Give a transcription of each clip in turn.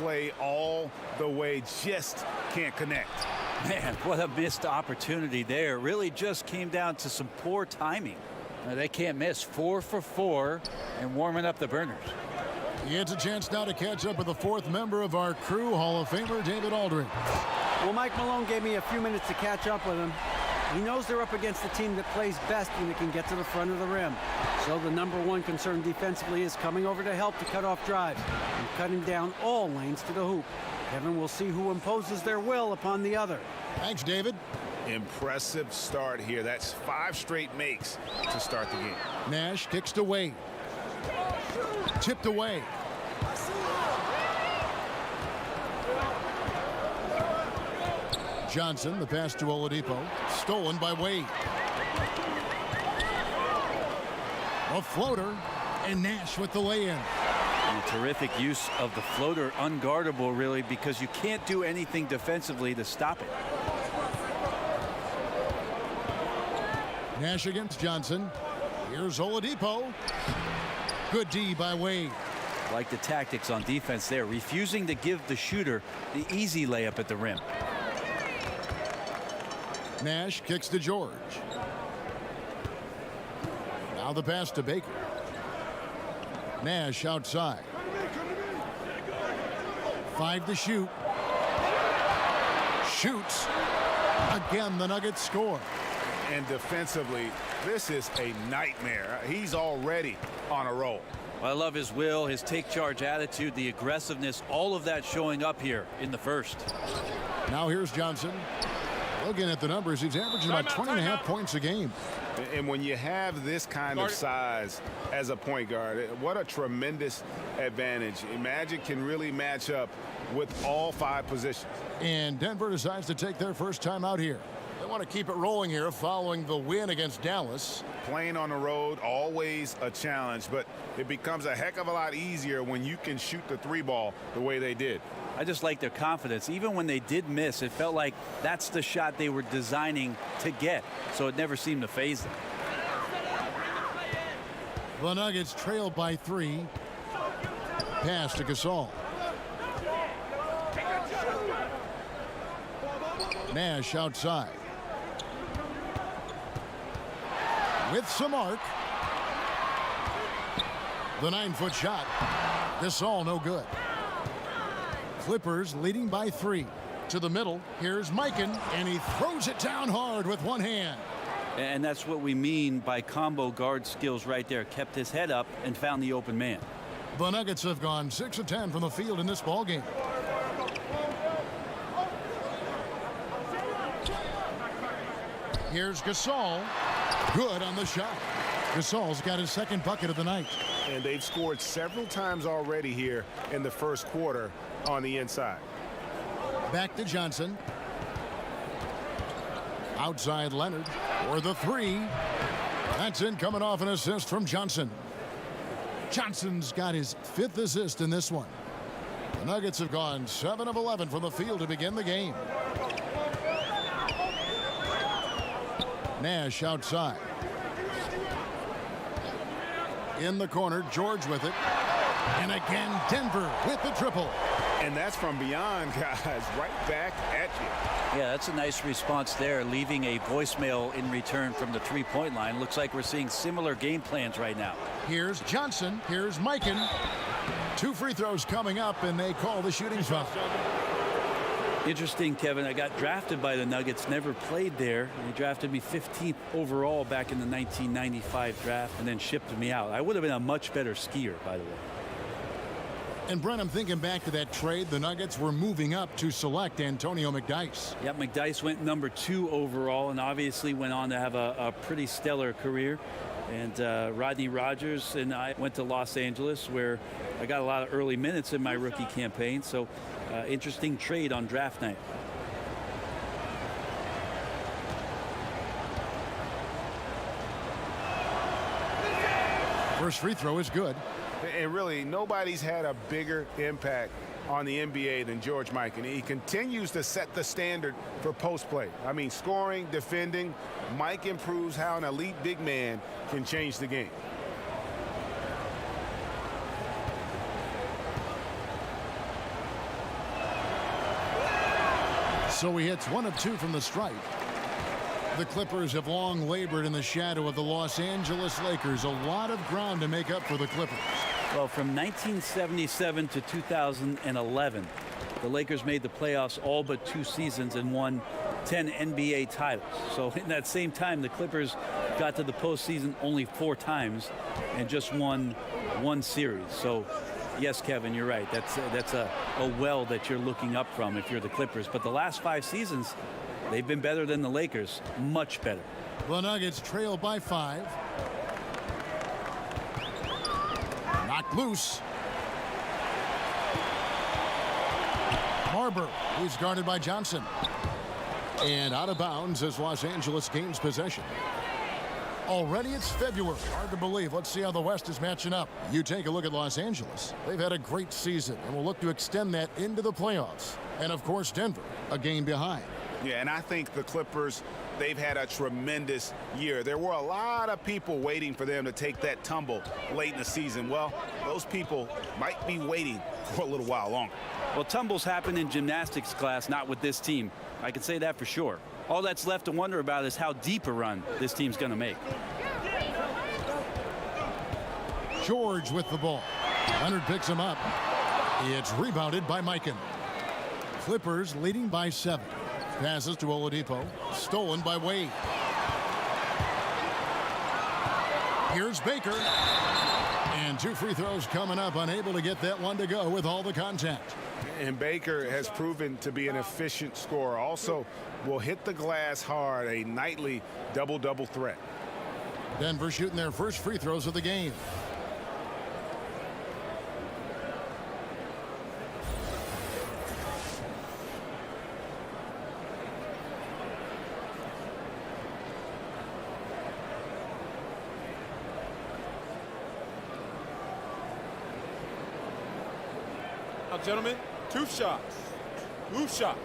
play all the way, just can't connect. Man, what a missed opportunity there. Really just came down to some poor timing. They can't miss. 4 for 4 and warming up the burners. He gets a chance now to catch up with the fourth member of our crew, Hall of Famer David Aldridge. Well, Mike Malone gave me a few minutes to catch up with him. He knows they're up against a team that plays best when it can get to the front of the rim. So the number one concern defensively is coming over to help to cut off drives and cutting down all lanes to the hoop. Kevin will see who imposes their will upon the other. Thanks, David. Impressive start here. That's 5 straight makes to start the game. Nash kicks to Wade. Tipped away. Johnson, the pass to Oladipo. Stolen by Wade. A floater, and Nash with the lay-in. Terrific use of the floater, unguardable really, because you can't do anything defensively to stop it. Nash against Johnson. Here's Oladipo. Good D by Wade. Like the tactics on defense there, refusing to give the shooter the easy layup at the rim. Nash kicks to George. Now the pass to Baker. Nash outside. 5 to shoot. Shoots. Again, the Nuggets score. And defensively, this is a nightmare. He's already on a roll. I love his will, his take charge attitude, the aggressiveness, all of that showing up here in the first. Now here's Johnson. Looking at the numbers, he's averaging about 20.5 points a game. And when you have this kind of size as a point guard, what a tremendous advantage. Magic can really match up with all 5 positions. And Denver decides to take their first time out here. They want to keep it rolling here following the win against Dallas. Playing on the road, always a challenge, but it becomes a heck of a lot easier when you can shoot the 3 ball the way they did. I just like their confidence. Even when they did miss, it felt like that's the shot they were designing to get, so it never seemed to faze them. The Nuggets trail by 3. Pass to Gasol. Nash outside. With some arc. The 9-foot shot. Gasol no good. Clippers leading by 3. To the middle. Here's Mikan, and he throws it down hard with one hand. And that's what we mean by combo guard skills right there. Kept his head up and found the open man. The Nuggets have gone 6 of 10 from the field in this ball game. Here's Gasol. Good on the shot. Gasol's got his second bucket of the night. And they've scored several times already here in the first quarter on the inside. Back to Johnson. Outside Leonard for the 3. That's in, coming off an assist from Johnson. Johnson's got his 5th assist in this one. The Nuggets have gone 7 of 11 from the field to begin the game. Nash outside. In the corner, George with it. And again, Denver with the triple. And that's from beyond, guys, right back at you. Yeah, that's a nice response there, leaving a voicemail in return from the 3-point line. Looks like we're seeing similar game plans right now. Here's Johnson. Here's Mikan. 2 free throws coming up, and they call the shooting foul. Interesting, Kevin. I got drafted by the Nuggets, never played there. They drafted me 15th overall back in the 1995 draft and then shipped me out. I would have been a much better skier, by the way. And Brent, I'm thinking back to that trade. The Nuggets were moving up to select Antonio McDyess. Yeah, McDyess went number 2 overall and obviously went on to have a pretty stellar career. And Rodney Rogers and I went to Los Angeles, where I got a lot of early minutes in my rookie campaign. So interesting trade on draft night. First free throw is good. And really, nobody's had a bigger impact on the NBA than George Mikan. He continues to set the standard for post play. I mean, scoring, defending. Mike improves how an elite big man can change the game. so he hits 1 of 2 from the stripe. The Clippers have long labored in the shadow of the Los Angeles Lakers. A lot of ground to make up for the Clippers. Well, from 1977 to 2011, the Lakers made the playoffs all but 2 seasons and won 10 NBA titles. So in that same time, the Clippers got to the postseason only 4 times and just won 1 series. So yes, Kevin, you're right. That's a well that you're looking up from if you're the Clippers. But the last 5 seasons, they've been better than the Lakers, much better. The Nuggets trail by 5. Knocked loose. Barber, he's guarded by Johnson. And out of bounds as Los Angeles gains possession. Already it's February. Hard to believe. Let's see how the West is matching up. You take a look at Los Angeles. They've had a great season and will look to extend that into the playoffs. And of course, Denver, a game behind. Yeah, and I think the Clippers, they've had a tremendous year. There were a lot of people waiting for them to take that tumble late in the season. Well, those people might be waiting for a little while longer. Well, tumbles happen in gymnastics class, not with this team. I can say that for sure. All that's left to wonder about is how deep a run this team's going to make. George with the ball. Leonard picks him up. It's rebounded by Mikan. Clippers leading by 7. Passes to Oladipo. Stolen by Wade. Here's Baker. And 2 free throws coming up. Unable to get that one to go with all the contact. And Baker has proven to be an efficient scorer. Also will hit the glass hard, a nightly double-double threat. Denver shooting their first free throws of the game. Now, gentlemen, 2 shots. 2 shots.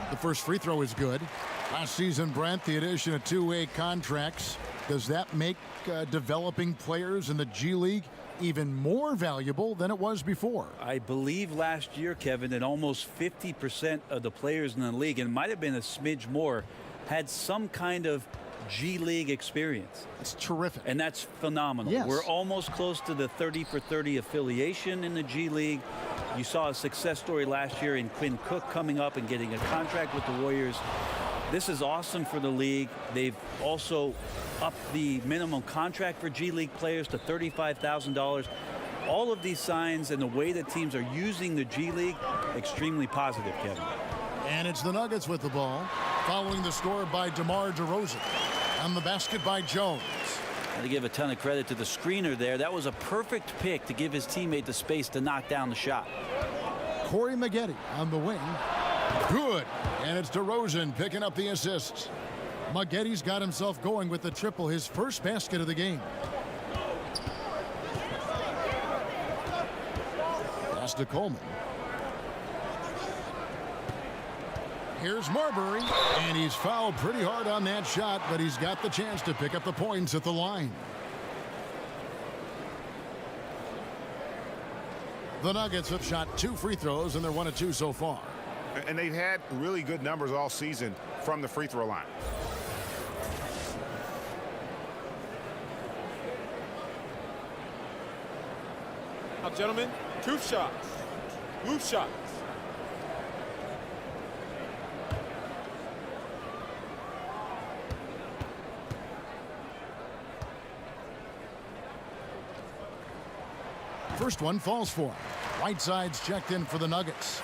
The first free throw is good. Last season, Brent, the addition of 2-way contracts. Does that make developing players in the G League even more valuable than it was before? I believe last year, Kevin, that almost 50% of the players in the league, and it might have been a smidge more, had some kind of G League experience. It's terrific. And that's phenomenal. Yes. We're almost close to the 30 for 30 affiliation in the G League. You saw a success story last year in Quinn Cook coming up and getting a contract with the Warriors. This is awesome for the league. They've also upped the minimum contract for G League players to $35,000. All of these signs and the way that teams are using the G League, extremely positive, Kevin. And it's the Nuggets with the ball, following the score by DeMar DeRozan. On the basket by Jones. Got to give a ton of credit to the screener there. That was a perfect pick to give his teammate the space to knock down the shot. Corey Maggette on the wing. Good. And it's DeRozan picking up the assist. Maggetti's got himself going with the triple, his first basket of the game. Pass to Coleman. Here's Marbury, and he's fouled pretty hard on that shot, but he's got the chance to pick up the points at the line. The Nuggets have shot 2 free throws, and they're 1 of 2 so far. And they've had really good numbers all season from the free throw line. Now, gentlemen, 2 shots. 2 shots. First one falls for him. Whiteside's checked in for the Nuggets.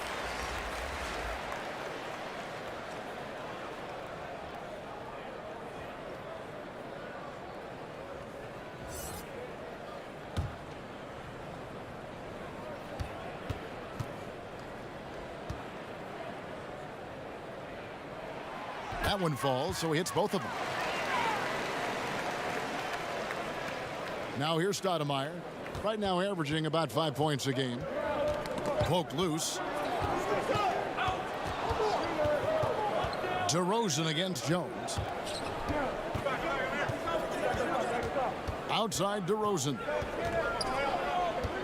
That one falls, so he hits both of them. Now here's Stoudemire. Right now averaging about 5 points a game. Poked loose. DeRozan against Jones. outside DeRozan.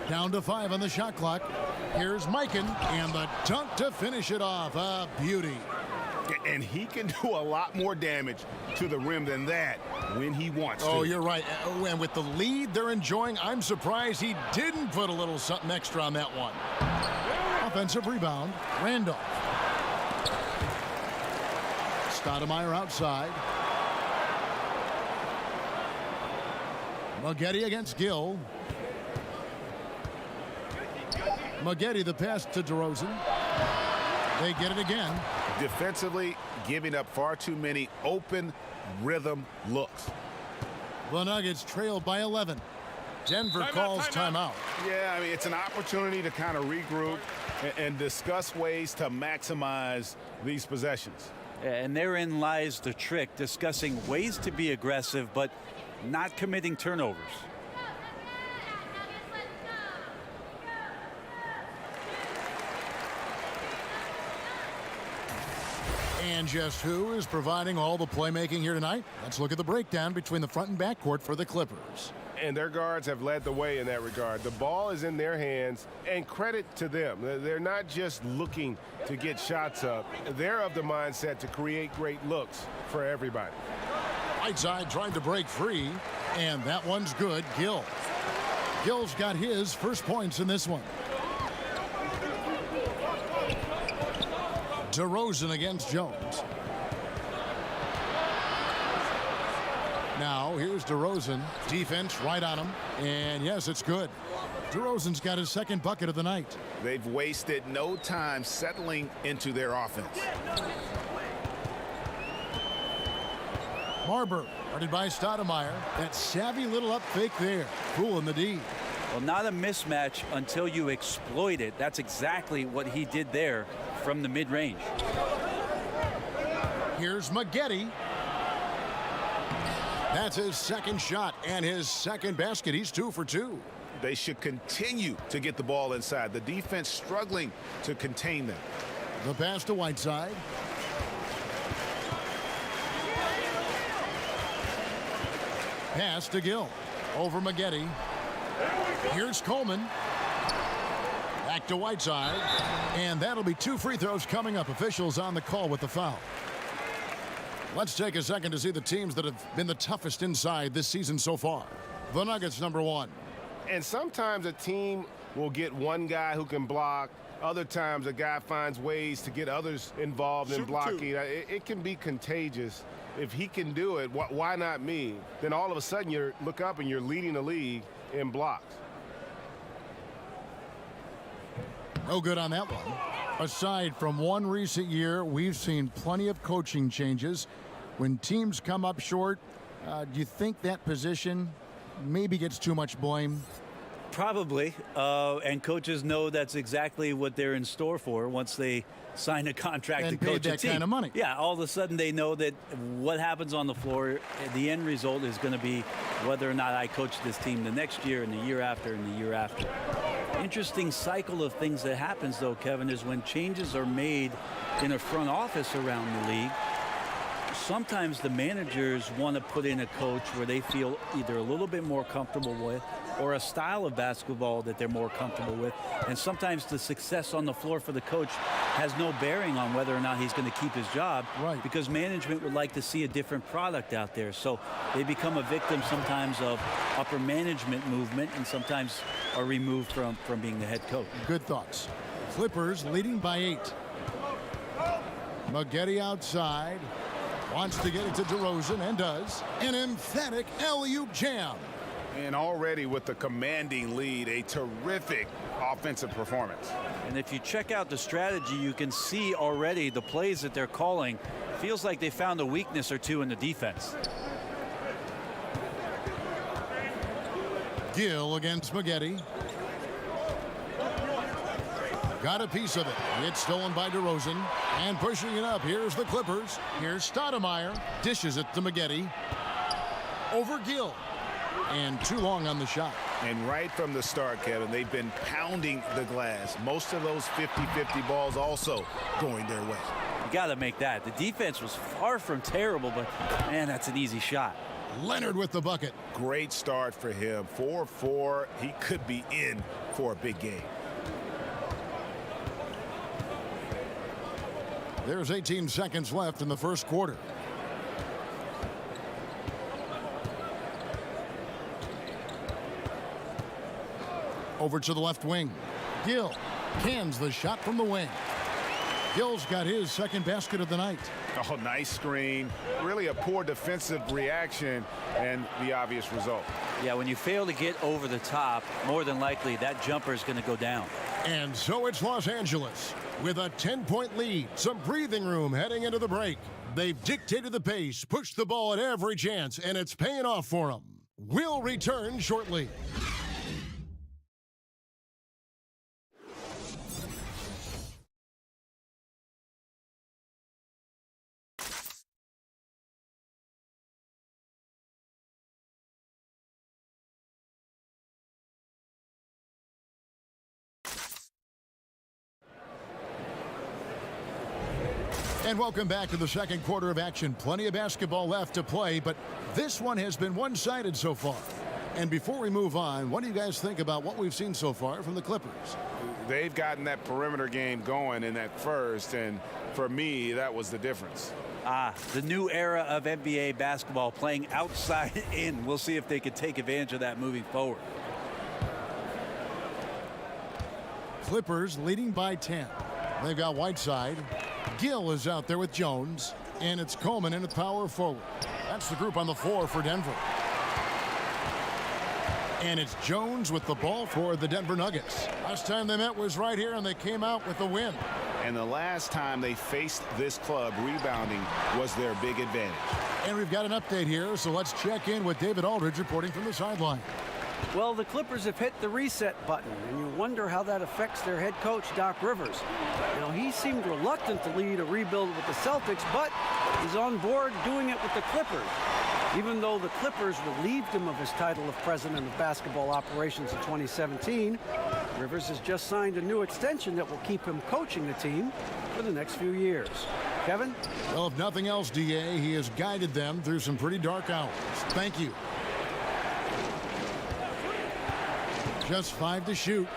Down to 5 on the shot clock. Here's Mikan, and the dunk to finish it off. A beauty. And he can do a lot more damage to the rim than that when he wants to. Oh, you're right. And with the lead they're enjoying, I'm surprised he didn't put a little something extra on that one. Offensive rebound, Randolph. Stoudemire outside. Maggette against Gill. Maggette the pass to DeRozan. They get it again. Defensively, giving up far too many open rhythm looks. The Nuggets trailed by 11. Denver calls timeout. Yeah, I mean, it's an opportunity to kind of regroup and discuss ways to maximize these possessions. And therein lies the trick, discussing ways to be aggressive, but not committing turnovers. And just who is providing all the playmaking here tonight? Let's look at the breakdown between the front and back court for the Clippers. And their guards have led the way in that regard. The ball is in their hands, and credit to them. They're not just looking to get shots up. They're of the mindset to create great looks for everybody. Whiteside tried to break free, and that one's good. Gill. Gill's got his first points in this one. DeRozan against Jones. Now, here's DeRozan. Defense right on him. And yes, it's good. DeRozan's got his second bucket of the night. They've wasted no time settling into their offense. Marber, guarded by Stoudemire. That savvy little up fake there. Cool in the D. Well, not a mismatch until you exploit it. That's exactly what he did there from the mid-range. Here's Maggette. That's his second shot and his second basket. He's 2 for 2. They should continue to get the ball inside. The defense struggling to contain them. The pass to Whiteside. Pass to Gill. Over Maggette. Here's Coleman. Back to Whiteside. And that'll be 2 free throws coming up. Officials on the call with the foul. Let's take a second to see the teams that have been the toughest inside this season so far. The Nuggets, number 1. And sometimes a team will get one guy who can block. Other times a guy finds ways to get others involved in blocking. It can be contagious. If he can do it, why not me? Then all of a sudden you look up and you're leading the league in blocks. No good on that one. Aside from one recent year, we've seen plenty of coaching changes. When teams come up short, do you think that position maybe gets too much blame? Probably. And coaches know that's exactly what they're in store for once they sign a contract and to coach paid a that team. kind of money. Yeah, all of a sudden they know that what happens on the floor, the end result is going to be whether or not I coach this team the next year and the year after and the year after. Interesting cycle of things that happens, though, Kevin, is when changes are made in a front office around the league, sometimes the managers want to put in a coach where they feel either a little bit more comfortable with or a style of basketball that they're more comfortable with. And sometimes the success on the floor for the coach has no bearing on whether or not he's going to keep his job. Right. Because management would like to see a different product out there. So they become a victim sometimes of upper management movement and sometimes are removed from being the head coach. Good thoughts. Clippers leading by 8. Maggette outside. Wants to get it to DeRozan and does. An emphatic alley-oop jam. And already with the commanding lead, a terrific offensive performance. And if you check out the strategy, you can see already the plays that they're calling. Feels like they found a weakness or two in the defense. Gill against Maggette. Got a piece of it. It's stolen by DeRozan. And pushing it up. Here's the Clippers. Here's Stoudemire. Dishes it to Maggette. Over Gill. And too long on the shot. And right from the start, Kevin, they've been pounding the glass. Most of those 50-50 balls also going their way. You got to make that. The defense was far from terrible, but, man, that's an easy shot. Leonard with the bucket. Great start for him. 4-4. He could be in for a big game. There's 18 seconds left in the first quarter. Over to the left wing. Gill cans the shot from the wing. Gill's got his second basket of the night. Oh, nice screen. Really a poor defensive reaction and the obvious result. Yeah, when you fail to get over the top, more than likely that jumper is going to go down. And so it's Los Angeles with a 10-point lead. Some breathing room heading into the break. They've dictated the pace, pushed the ball at every chance, and it's paying off for them. We'll return shortly. And welcome back to the second quarter of action. Plenty of basketball left to play, but this one has been one-sided so far. And before we move on, what do you guys think about what we've seen so far from the Clippers? They've gotten that perimeter game going in that first, and for me, that was the difference. The new era of NBA basketball, playing outside in. We'll see if they can take advantage of that moving forward. Clippers leading by 10. They've got Whiteside. Gill is out there with Jones, and it's Coleman in at power forward. That's the group on the floor for Denver. And it's Jones with the ball for the Denver Nuggets. Last time they met was right here, and they came out with a win. And the last time they faced this club, rebounding was their big advantage. And we've got an update here, so let's check in with David Aldridge reporting from the sideline. Well, the Clippers have hit the reset button, and you wonder how that affects their head coach, Doc Rivers. Now, he seemed reluctant to lead a rebuild with the Celtics, but he's on board doing it with the Clippers. Even though the Clippers relieved him of his title of president of basketball operations in 2017, Rivers has just signed a new extension that will keep him coaching the team for the next few years. Kevin? Well, if nothing else, DA, he has guided them through some pretty dark hours. Thank you. Just 5 to shoot.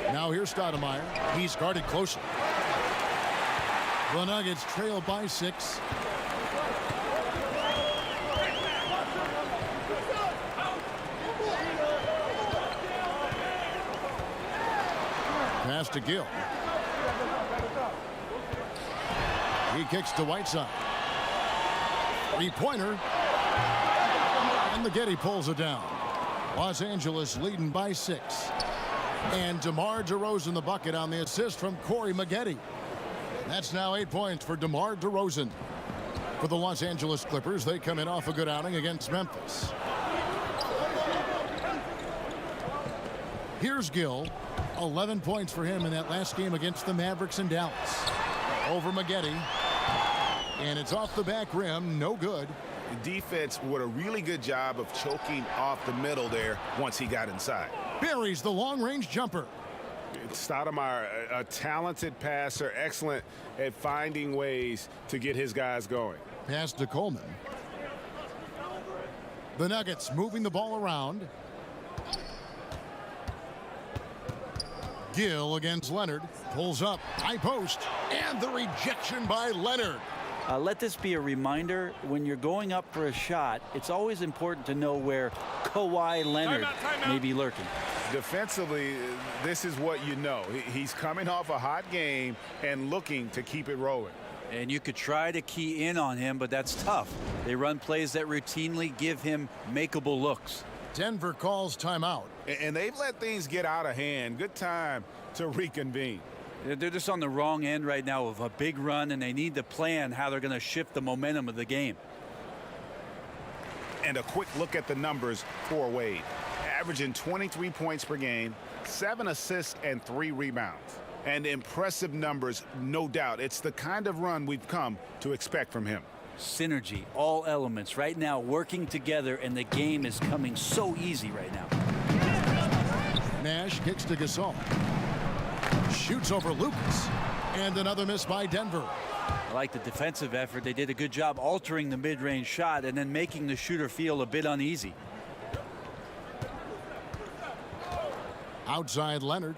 Now here's Stoudemire. He's guarded closely. The Nuggets trail by 6. Pass to Gill. He kicks to Whiteside. Three-pointer. And Maggette pulls it down. Los Angeles leading by 6. And DeMar DeRozan the bucket on the assist from Corey Maggette. That's now 8 points for DeMar DeRozan. For the Los Angeles Clippers, they come in off a good outing against Memphis. Here's Gill. 11 points for him in that last game against the Mavericks in Dallas. Over Maggette. And it's off the back rim. No good. The defense did a really good job of choking off the middle there once he got inside. Buries the long-range jumper. Stoudemire, a talented passer, excellent at finding ways to get his guys going. Pass to Coleman. The Nuggets moving the ball around. Gill against Leonard. Pulls up. High post. And the rejection by Leonard. Let this be a reminder, when you're going up for a shot, it's always important to know where Kawhi Leonard may be lurking. Defensively, this is what you know. He's coming off a hot game and looking to keep it rolling. And you could try to key in on him, but that's tough. They run plays that routinely give him makeable looks. Denver calls timeout. And they've let things get out of hand. Good time to reconvene. They're just on the wrong end right now of a big run, and they need to plan how they're going to shift the momentum of the game. And a quick look at the numbers for Wade. Averaging 23 points per game, 7 assists, and 3 rebounds. And impressive numbers, no doubt. It's the kind of run we've come to expect from him. Synergy, all elements right now working together, and the game is coming so easy right now. Nash kicks to Gasol. Shoots over Lucas. And another miss by Denver. I like the defensive effort. They did a good job altering the mid-range shot and then making the shooter feel a bit uneasy. Outside Leonard.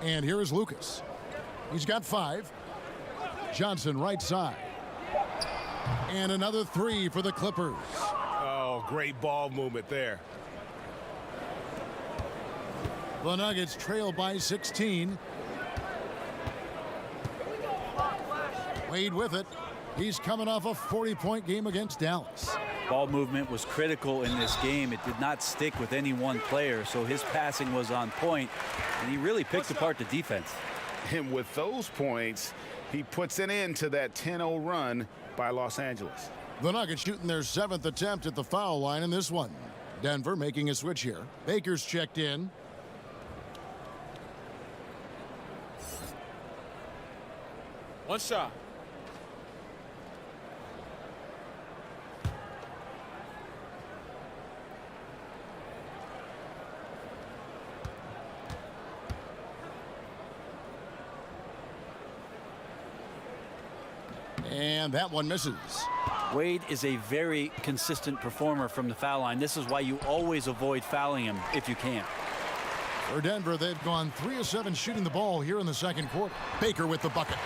And here is Lucas. He's got 5. Johnson right side. And another 3 for the Clippers. Oh, great ball movement there. The Nuggets trail by 16. Wade with it. He's coming off a 40-point game against Dallas. Ball movement was critical in this game. It did not stick with any one player, so his passing was on point, and he really picked apart the defense. And with those points, he puts an end to that 10-0 run by Los Angeles. The Nuggets shooting their 7th attempt at the foul line in this one. Denver making a switch here. Baker's checked in. One shot. And that one misses. Wade is a very consistent performer from the foul line. This is why you always avoid fouling him if you can. For Denver, they've gone 3 of 7 shooting the ball here in the second quarter. Baker with the bucket.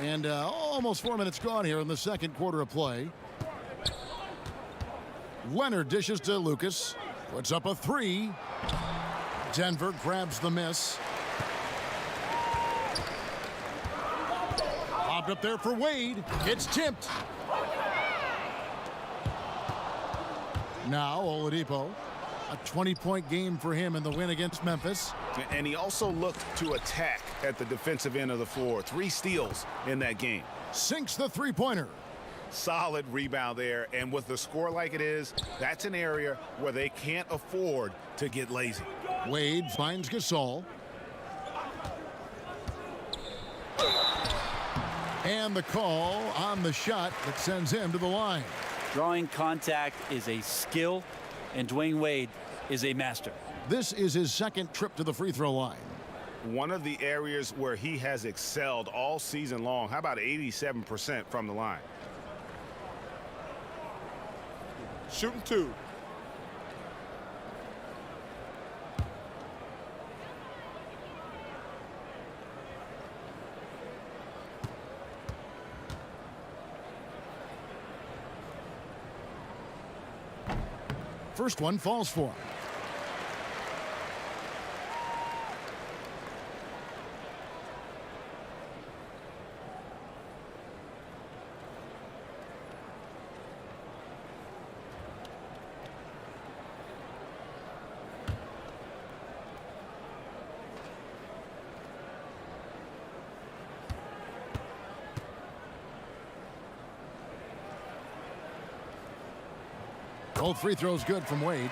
And almost 4 minutes gone here in the second quarter of play. Leonard dishes to Lucas. Puts up a 3. Denver grabs the miss. Popped up there for Wade. It's tipped. Now Oladipo. A 20-point game for him in the win against Memphis. And he also looked to attack at the defensive end of the floor. 3 steals in that game. Sinks the three-pointer. Solid rebound there. And with the score like it is, that's an area where they can't afford to get lazy. Wade finds Gasol. And the call on the shot that sends him to the line. Drawing contact is a skill, and Dwayne Wade is a master. This is his second trip to the free throw line. One of the areas where he has excelled all season long. How about 87% from the line? Shooting 2. First one falls for him. Both free throws good from Wade.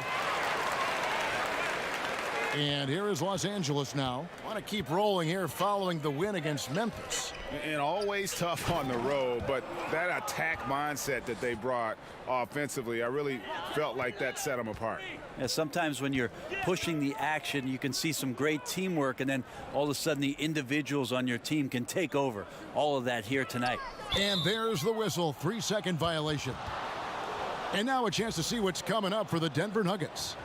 And here is Los Angeles now. Want to keep rolling here following the win against Memphis. And always tough on the road, but that attack mindset that they brought offensively, I really felt like that set them apart. Yeah, sometimes when you're pushing the action, you can see some great teamwork, and then all of a sudden the individuals on your team can take over. All of that here tonight. And there's the whistle. 3-second violation. And now a chance to see what's coming up for the Denver Nuggets.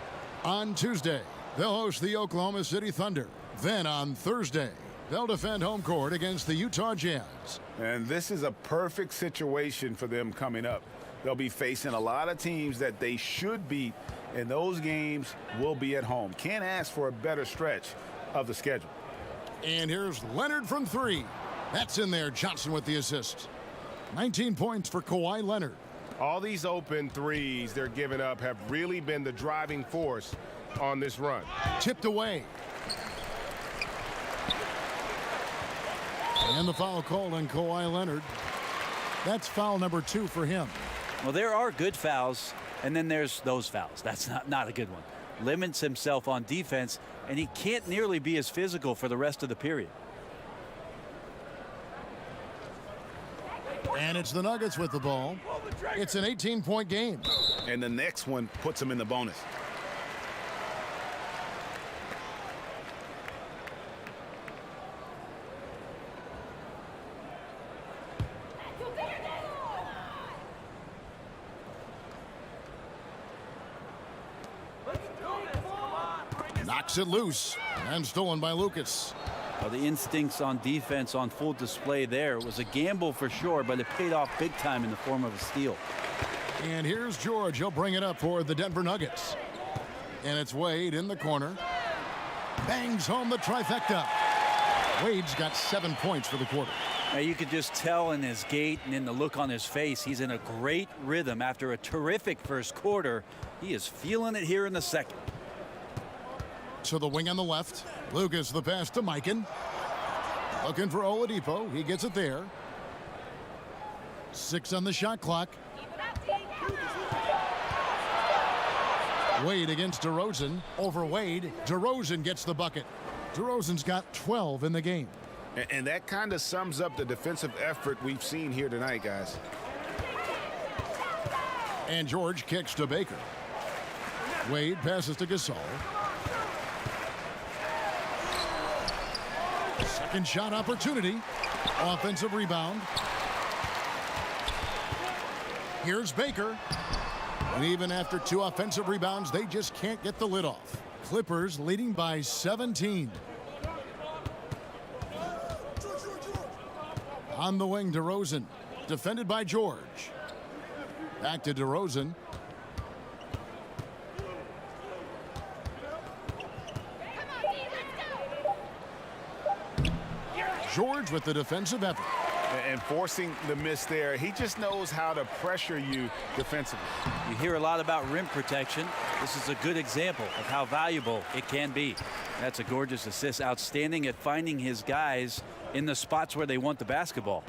On Tuesday, they'll host the Oklahoma City Thunder. Then on Thursday, they'll defend home court against the Utah Jazz. And this is a perfect situation for them coming up. They'll be facing a lot of teams that they should beat, and those games will be at home. Can't ask for a better stretch of the schedule. And here's Leonard from 3. That's in there. Johnson with the assist. 19 points for Kawhi Leonard. All these open threes they're giving up have really been the driving force on this run. Tipped away. And the foul called on Kawhi Leonard. That's foul number 2 for him. Well, there are good fouls, and then there's those fouls. That's not a good one. Limits himself on defense, and he can't nearly be as physical for the rest of the period. And it's the Nuggets with the ball. It's an 18-point game. And the next one puts them in the bonus. Knocks it loose and stolen by Lucas. Well, the instincts on defense on full display there. It was a gamble for sure, but it paid off big time in the form of a steal. And here's George. He'll bring it up for the Denver Nuggets. And it's Wade in the corner. Bangs home the trifecta. Wade's got 7 points for the quarter. Now you could just tell in his gait and in the look on his face, he's in a great rhythm after a terrific first quarter. He is feeling it here in the second. To the wing on the left. Lucas the pass to Mikan. Looking for Oladipo. He gets it there. 6 on the shot clock. Wade against DeRozan. Over Wade. DeRozan gets the bucket. DeRozan's got 12 in the game. And that kind of sums up the defensive effort we've seen here tonight, guys. And George kicks to Baker. Wade passes to Gasol. Second shot opportunity. Offensive rebound. Here's Baker. And even after 2 offensive rebounds, they just can't get the lid off. Clippers leading by 17. On the wing, DeRozan. Defended by George. Back to DeRozan. George with the defensive effort. And forcing the miss there. He just knows how to pressure you defensively. You hear a lot about rim protection. This is a good example of how valuable it can be. That's a gorgeous assist. Outstanding at finding his guys in the spots where they want the basketball.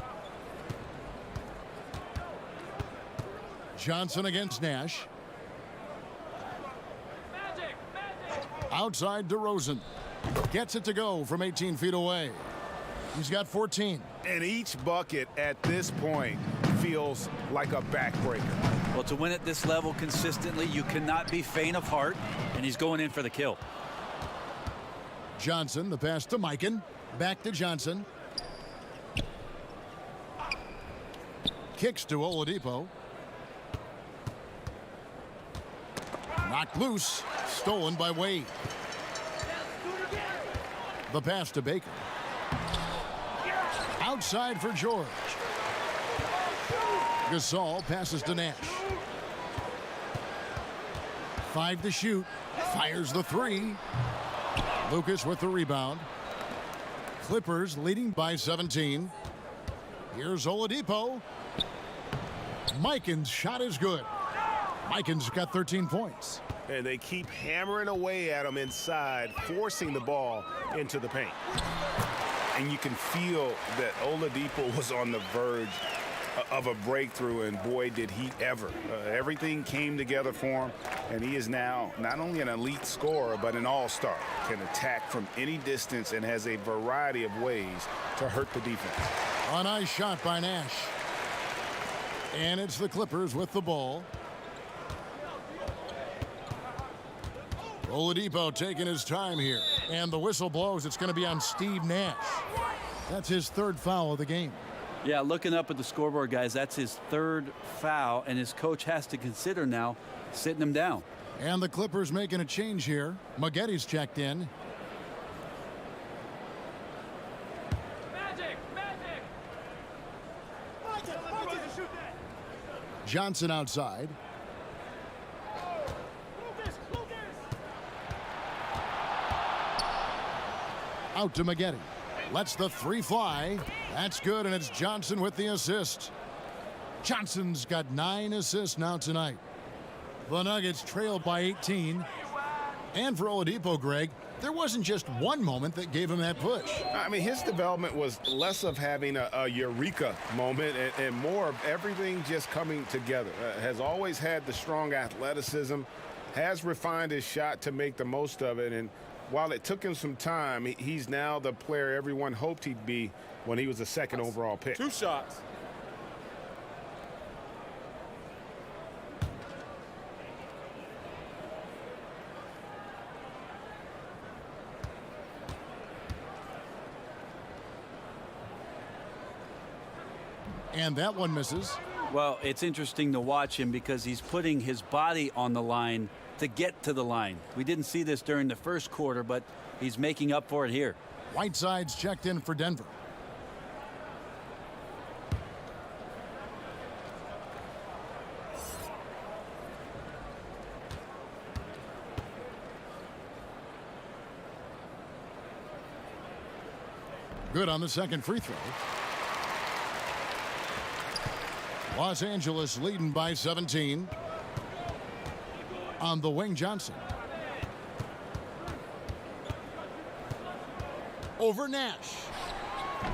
Johnson against Nash. Outside DeRozan. Gets it to go from 18 feet away. He's got 14. And each bucket at this point feels like a backbreaker. Well, to win at this level consistently, you cannot be faint of heart, and he's going in for the kill. Johnson, the pass to Mikan. Back to Johnson. Kicks to Oladipo. Knocked loose. Stolen by Wade. The pass to Baker. Outside for George. Gasol passes to Nash. 5 to shoot. Fires the 3. Lucas with the rebound. Clippers leading by 17. Here's Oladipo. Mikan's shot is good. Mikan's got 13 points. And they keep hammering away at him inside, forcing the ball into the paint. And you can feel that Oladipo was on the verge of a breakthrough, and boy, did he ever. Everything came together for him, and he is now not only an elite scorer, but an all-star. Can attack from any distance and has a variety of ways to hurt the defense. A nice shot by Nash. And it's the Clippers with the ball. Oladipo taking his time here. And the whistle blows. It's going to be on Steve Nash. That's his 3rd foul of the game. Yeah, looking up at the scoreboard, guys, that's his 3rd foul, and his coach has to consider now sitting him down. And the Clippers making a change here. Maggetti's checked in. Johnson outside. Out to Maggette. Lets the 3 fly. That's good, and it's Johnson with the assist. Johnson's got 9 assists now tonight. The Nuggets trailed by 18. And for Oladipo, Greg, there wasn't just one moment that gave him that push. I mean, his development was less of having a eureka moment and more of everything just coming together. Has always had the strong athleticism, has refined his shot to make the most of it, and while it took him some time, he's now the player everyone hoped he'd be when he was the 2nd overall pick. 2 shots. And that one misses. Well, it's interesting to watch him because he's putting his body on the line to get to the line. We didn't see this during the first quarter, but he's making up for it here. Whiteside's checked in for Denver. Good on the second free throw. Los Angeles leading by 17. On the wing, Johnson. Over Nash.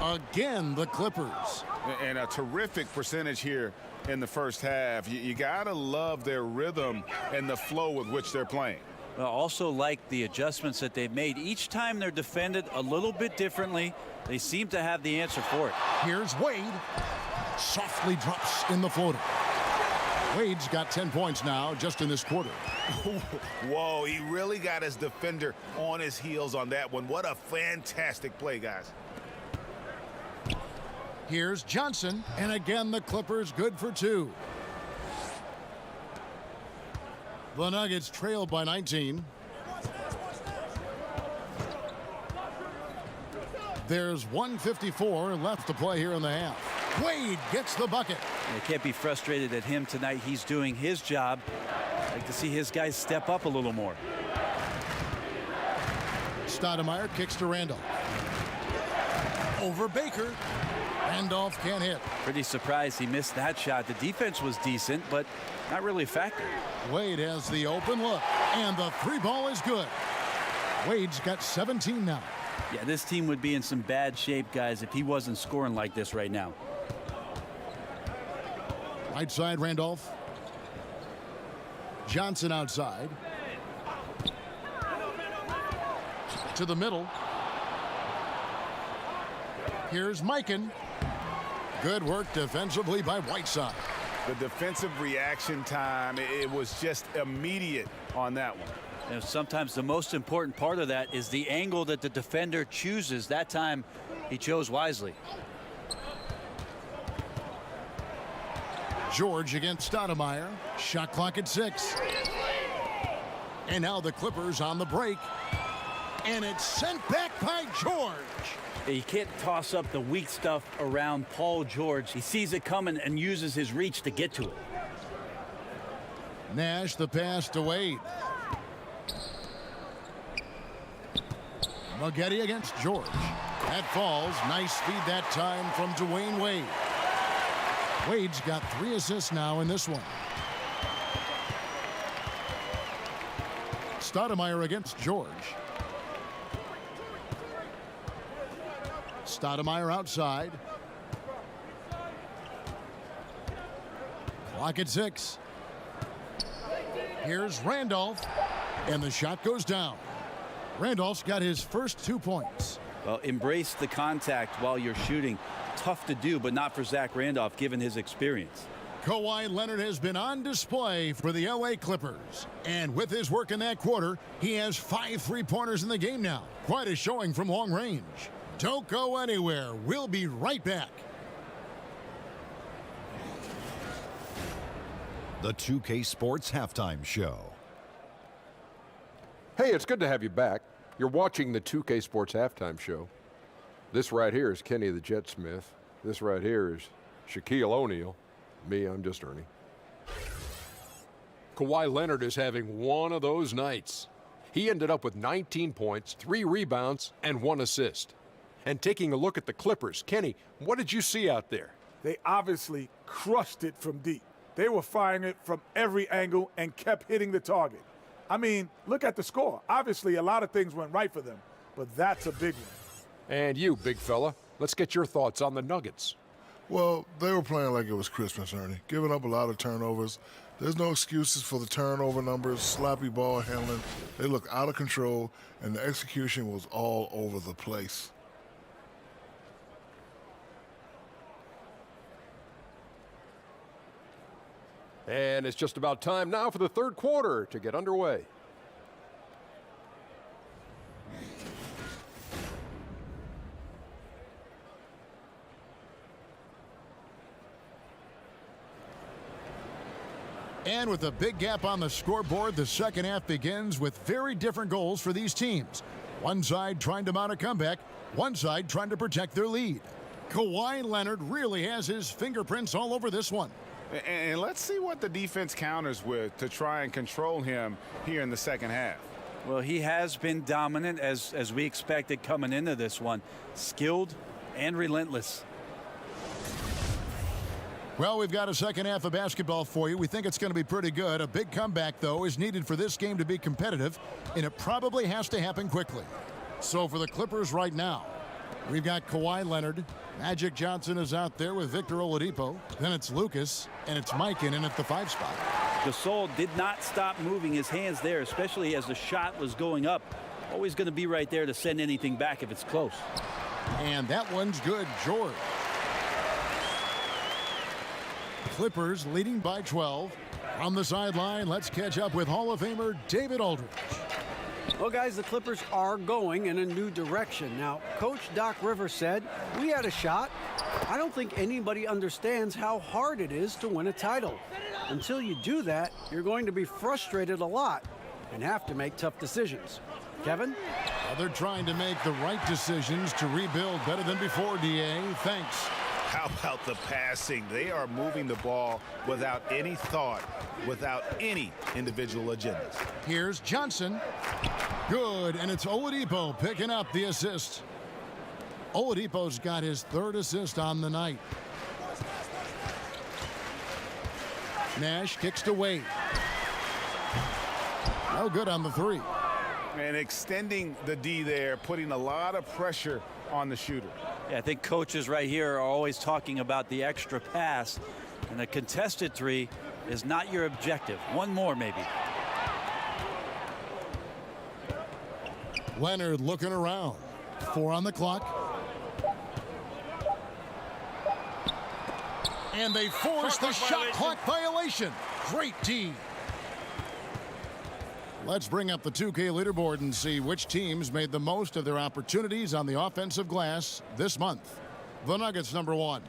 Again, the Clippers. And a terrific percentage here in the first half. You got to love their rhythm and the flow with which they're playing. Well, also like the adjustments that they've made. Each time they're defended a little bit differently. They seem to have the answer for it. Here's Wade. Softly drops in the floater. Wade's got 10 points now just in this quarter. Whoa, he really got his defender on his heels on that one. What a fantastic play, guys. Here's Johnson, and again the Clippers good for 2. The Nuggets trail by 19. There's 1:54 left to play here in the half. Wade gets the bucket. They can't be frustrated at him tonight. He's doing his job. I'd like to see his guys step up a little more. Stoudemire kicks to Randolph. Over Baker. Randolph can't hit. Pretty surprised he missed that shot. The defense was decent, but not really a factor. Wade has the open look, and the 3-ball is good. Wade's got 17 now. Yeah, this team would be in some bad shape, guys, if he wasn't scoring like this right now. Right side, Randolph. Johnson outside. To the middle. Here's Mikan. Good work defensively by Whiteside. The defensive reaction time, it was just immediate on that one. You know, sometimes the most important part of that is the angle that the defender chooses. That time, he chose wisely. George against Stoudemire. Shot clock at 6. And now the Clippers on the break. And it's sent back by George. You can't toss up the weak stuff around Paul George. He sees it coming and uses his reach to get to it. Nash the pass to Wade. Maggette against George. That falls. Nice feed that time from Dwayne Wade. Wade's got 3 assists now in this one. Stoudemire against George. Stoudemire outside. Clock at 6. Here's Randolph. And the shot goes down. Randolph's got his first 2 points. Well, embrace the contact while you're shooting. Tough to do, but not for Zach Randolph, given his experience. Kawhi Leonard has been on display for the LA Clippers. And with his work in that quarter, he has 5 3-pointers in the game now. Quite a showing from long range. Don't go anywhere. We'll be right back. The 2K Sports Halftime Show. Hey, it's good to have you back. You're watching the 2K Sports Halftime Show. This right here is Kenny the Jet Smith. This right here is Shaquille O'Neal. Me, I'm just Ernie. Kawhi Leonard is having one of those nights. He ended up with 19 points, 3 rebounds, and 1 assist. And taking a look at the Clippers, Kenny, what did you see out there? They obviously crushed it from deep. They were firing it from every angle and kept hitting the target. I mean, look at the score. Obviously, a lot of things went right for them, but that's a big one. And you, big fella, let's get your thoughts on the Nuggets. Well, they were playing like it was Christmas, Ernie, giving up a lot of turnovers. There's no excuses for the turnover numbers, sloppy ball handling. They look out of control, and the execution was all over the place. And it's just about time now for the third quarter to get underway. And with a big gap on the scoreboard, the second half begins with very different goals for these teams. One side trying to mount a comeback, one side trying to protect their lead. Kawhi Leonard really has his fingerprints all over this one. And let's see what the defense counters with to try and control him here in the second half. Well, he has been dominant as we expected coming into this one. Skilled and relentless. Well, we've got a second half of basketball for you. We think it's going to be pretty good. A big comeback, though, is needed for this game to be competitive, and it probably has to happen quickly. So for the Clippers right now, we've got Kawhi Leonard. Magic Johnson is out there with Victor Oladipo. Then it's Lucas, and it's Mikan in at the 5 spot. Gasol did not stop moving his hands there, especially as the shot was going up. Always going to be right there to send anything back if it's close. And that one's good. George. Clippers leading by 12. On the sideline, let's catch up with Hall of Famer David Aldridge. Well, guys, the Clippers are going in a new direction. Now, Coach Doc Rivers said, we had a shot. I don't think anybody understands how hard it is to win a title. Until you do that, you're going to be frustrated a lot and have to make tough decisions. Kevin? Well, they're trying to make the right decisions to rebuild better than before, D.A. Thanks. How about the passing? They are moving the ball without any thought, without any individual agendas. Here's Johnson. Good, and it's Oladipo picking up the assist. Oladipo's got his 3rd assist on the night. Nash kicks to Wade. No good on the 3. And extending the D there, putting a lot of pressure on the shooter. Yeah, I think coaches right here are always talking about the extra pass, and a contested 3 is not your objective. One more, maybe. Leonard looking around. 4 on the clock. And they force the shot clock violation. Great D. Let's bring up the 2K leaderboard and see which teams made the most of their opportunities on the offensive glass this month. The Nuggets, number 1.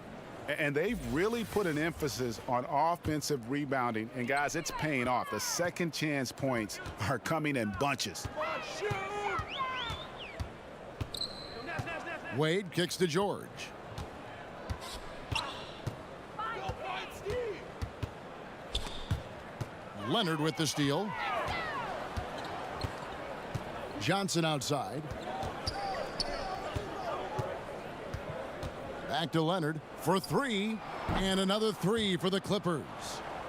And they've really put an emphasis on offensive rebounding. And, guys, it's paying off. The second chance points are coming in bunches. Wade kicks to George. Leonard with the steal. Johnson outside. Back to Leonard for 3. And another 3 for the Clippers.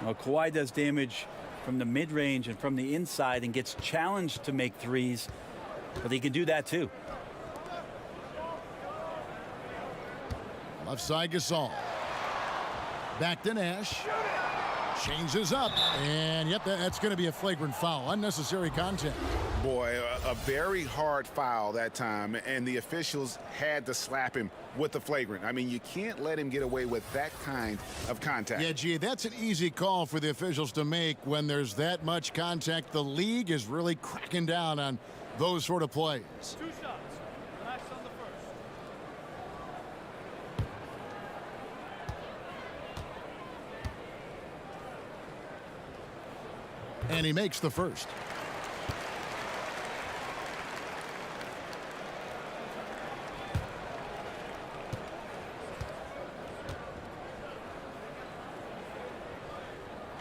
Well, Kawhi does damage from the mid-range and from the inside and gets challenged to make 3s. But he can do that too. Left side Gasol. Back to Nash. Changes up. And yep, that's going to be a flagrant foul. Unnecessary contact. Boy, a very hard foul that time, and the officials had to slap him with the flagrant. I mean, you can't let him get away with that kind of contact. Yeah, gee, that's an easy call for the officials to make when there's that much contact. The league is really cracking down on those sort of plays. 2 shots. Relax on the first. And he makes the first.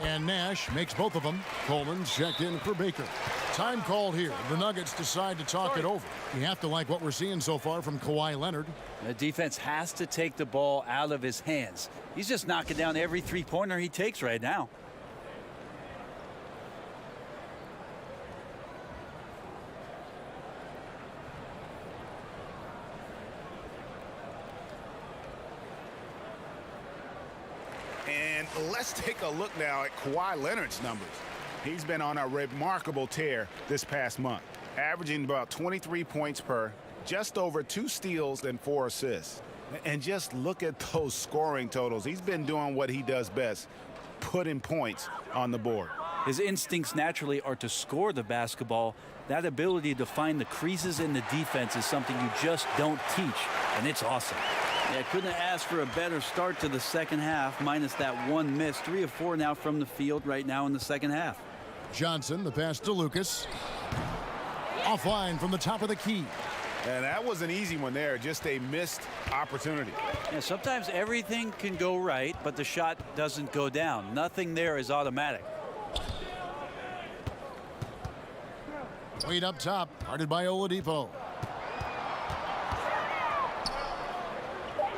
And Nash makes both of them. Coleman's checked in for Baker. Time called here. The Nuggets decide to talk it over. You have to like what we're seeing so far from Kawhi Leonard. The defense has to take the ball out of his hands. He's just knocking down every 3-pointer he takes right now. And let's take a look now at Kawhi Leonard's numbers. He's been on a remarkable tear this past month, averaging about 23 points per, just over 2 steals and 4 assists. And just look at those scoring totals. He's been doing what he does best, putting points on the board. His instincts naturally are to score the basketball. That ability to find the creases in the defense is something you just don't teach, and it's awesome. Yeah, couldn't have asked for a better start to the second half, minus that one miss. 3 of 4 now from the field right now in the second half. Johnson, the pass to Lucas. Offline from the top of the key. And that was an easy one there, just a missed opportunity. Yeah, sometimes everything can go right, but the shot doesn't go down. Nothing there is automatic. Wade up top, guarded by Oladipo.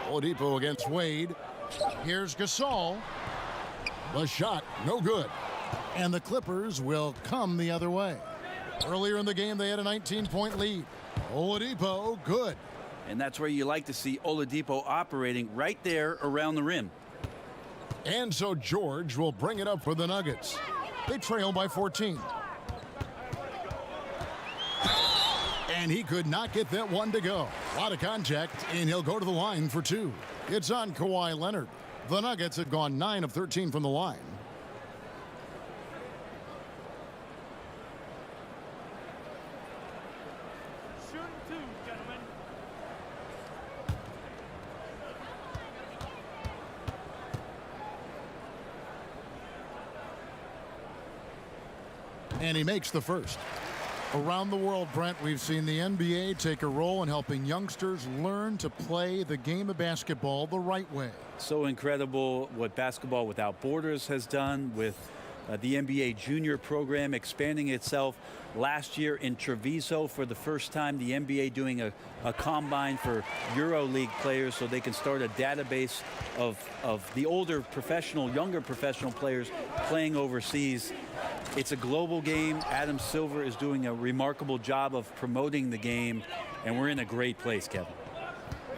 Oladipo against Wade. Here's Gasol. The shot, no good. And the Clippers will come the other way. Earlier in the game, they had a 19-point lead. Oladipo, good. And that's where you like to see Oladipo operating right there around the rim. And so George will bring it up for the Nuggets. They trail by 14. And he could not get that one to go. A lot of contact, and he'll go to the line for 2. It's on Kawhi Leonard. The Nuggets have gone 9 of 13 from the line. And he makes the first. Around the world, Brent, we've seen the NBA take a role in helping youngsters learn to play the game of basketball the right way. So incredible what Basketball Without Borders has done with the NBA junior program expanding itself. Last year in Treviso, for the first time, the NBA doing a combine for EuroLeague players so they can start a database of the older professional, younger professional players playing overseas. It's a global game. Adam Silver is doing a remarkable job of promoting the game, and we're in a great place, Kevin.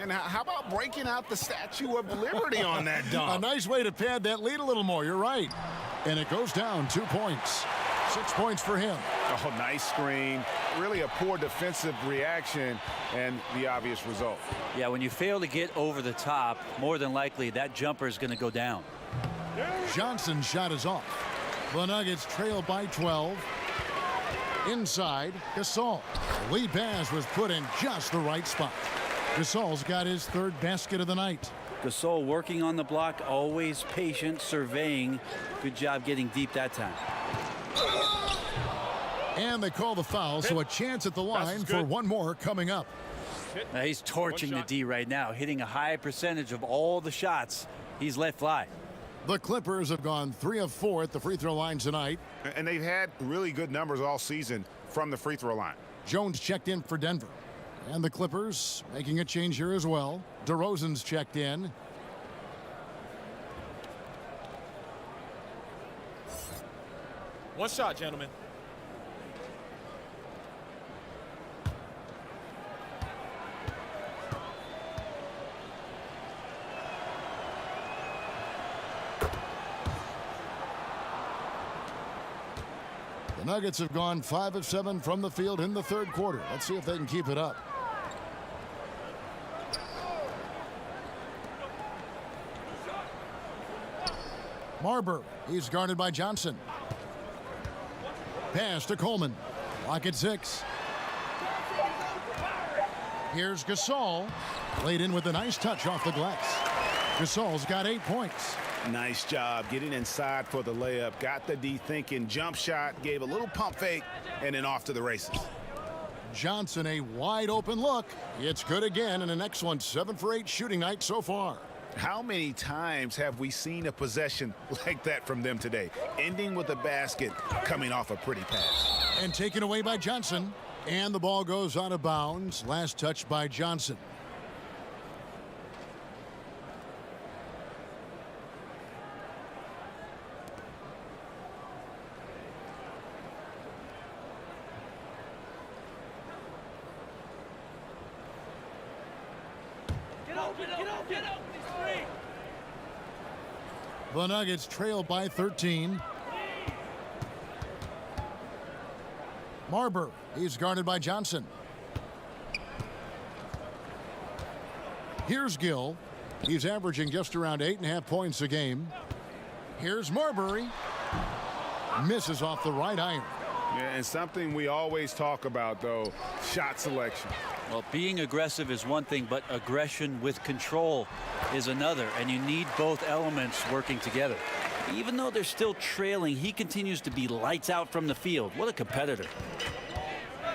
And how about breaking out the Statue of Liberty on that dunk? A nice way to pad that lead a little more. You're right. And it goes down 2 points. 6 points for him. Oh, nice screen. Really a poor defensive reaction and the obvious result. Yeah, when you fail to get over the top, more than likely that jumper is going to go down. Johnson's shot is off. The Nuggets trail by 12. Inside, Gasol. Lead pass was put in just the right spot. Gasol's got his 3rd basket of the night. Gasol working on the block, always patient, surveying. Good job getting deep that time. And they call the foul, so a chance at the line for one more coming up. Now he's torching the D right now, hitting a high percentage of all the shots he's let fly. The Clippers have gone 3 of 4 at the free throw line tonight. And they've had really good numbers all season from the free throw line. Jones checked in for Denver. And the Clippers making a change here as well. DeRozan's checked in. One shot, gentlemen. The Nuggets have gone 5 of 7 from the field in the 3rd quarter. Let's see if they can keep it up. Marbury, he's guarded by Johnson. Pass to Coleman. Lock at 6. Here's Gasol. Laid in with a nice touch off the glass. Gasol's got 8 points. Nice job getting inside for the layup. Got the D thinking, jump shot, gave a little pump fake, and then off to the races. Johnson, a wide open look. It's good again, and an excellent 7 for 8 shooting night so far. How many times have we seen a possession like that from them today? Ending with a basket, coming off a pretty pass. And taken away by Johnson. And the ball goes out of bounds. Last touch by Johnson. The Nuggets trail by 13. Marbury, he's guarded by Johnson. Here's Gill. He's averaging just around 8.5 points a game. Here's Marbury. Misses off the right iron. Yeah, and something we always talk about, though, shot selection. Well, being aggressive is one thing, but aggression with control is another, and you need both elements working together. Even though they're still trailing, he continues to be lights out from the field. What a competitor.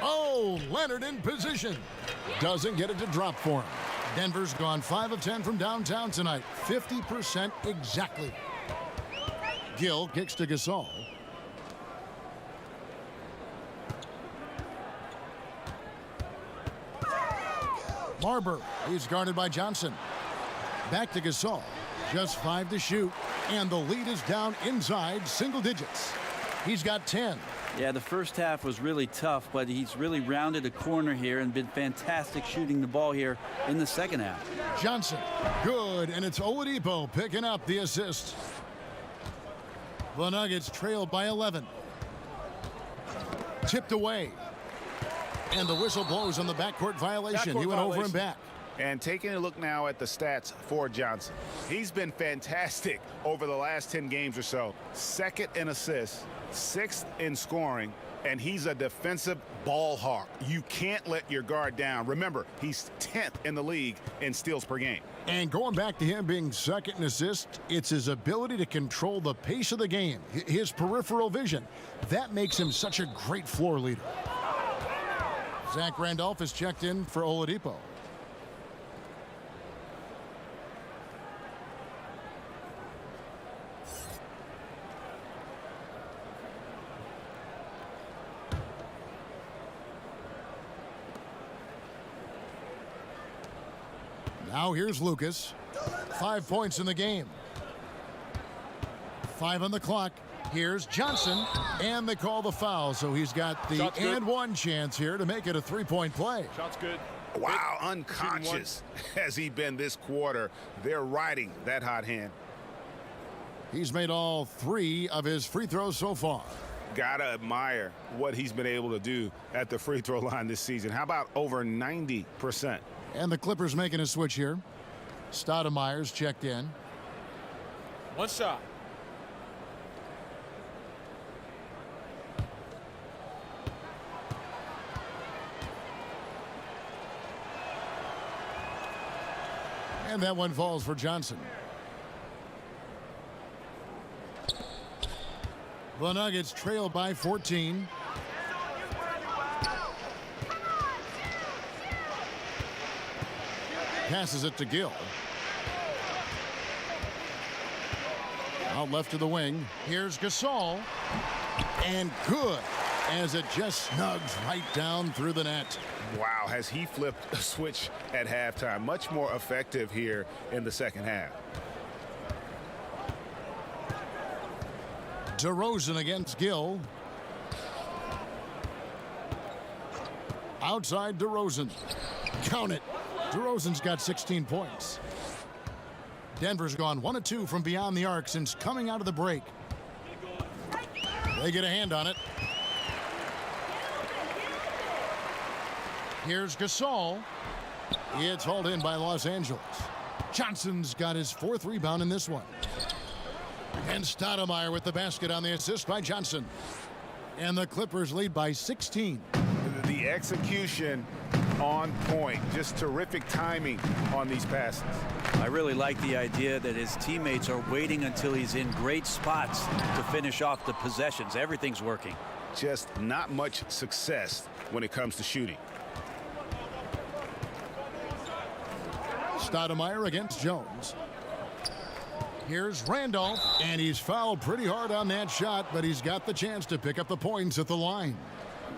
Oh, Leonard in position. Doesn't get it to drop for him. Denver's gone 5 of 10 from downtown tonight. 50% exactly. Gill kicks to Gasol. Barber, he's guarded by Johnson. Back to Gasol. Just 5 to shoot, and the lead is down inside single digits. He's got 10. Yeah, the first half was really tough, but he's really rounded a corner here and been fantastic shooting the ball here in the second half. Johnson, good, and it's Oladipo picking up the assist. The Nuggets trail by 11. Tipped away. And the whistle blows on the backcourt violation. He went over and back. And taking a look now at the stats for Johnson. He's been fantastic over the last 10 games or so. Second in assists, 6th in scoring, and he's a defensive ball hawk. You can't let your guard down. Remember, he's 10th in the league in steals per game. And going back to him being second in assists, it's his ability to control the pace of the game, his peripheral vision. That makes him such a great floor leader. Zach Randolph is checked in for Oladipo. Now here's Lucas. 5 points in the game. 5 on the clock. Here's Johnson, and they call the foul, so he's got the and one chance here to make it a 3-point play. Shot's good. Wow, unconscious has he been this quarter. They're riding that hot hand. He's made all 3 of his free throws so far. Gotta admire what he's been able to do at the free throw line this season. How about over 90%? And the Clippers making a switch here. Stoudemire's checked in. One shot. And that one falls for Johnson. The Nuggets trail by 14. Passes it to Gill. Out left to the wing. Here's Gasol. And good, as it just snugs right down through the net. Wow, has he flipped a switch at halftime. Much more effective here in the second half. DeRozan against Gill. Outside DeRozan. Count it. DeRozan's got 16 points. Denver's gone 1 of 2 from beyond the arc since coming out of the break. They get a hand on it. Here's Gasol. It's hauled in by Los Angeles. Johnson's got his 4th rebound in this one. And Stoudemire with the basket on the assist by Johnson. And the Clippers lead by 16. The execution on point. Just terrific timing on these passes. I really like the idea that his teammates are waiting until he's in great spots to finish off the possessions. Everything's working. Just not much success when it comes to shooting. Stoudemire against Jones. Here's Randolph, and he's fouled pretty hard on that shot, but he's got the chance to pick up the points at the line.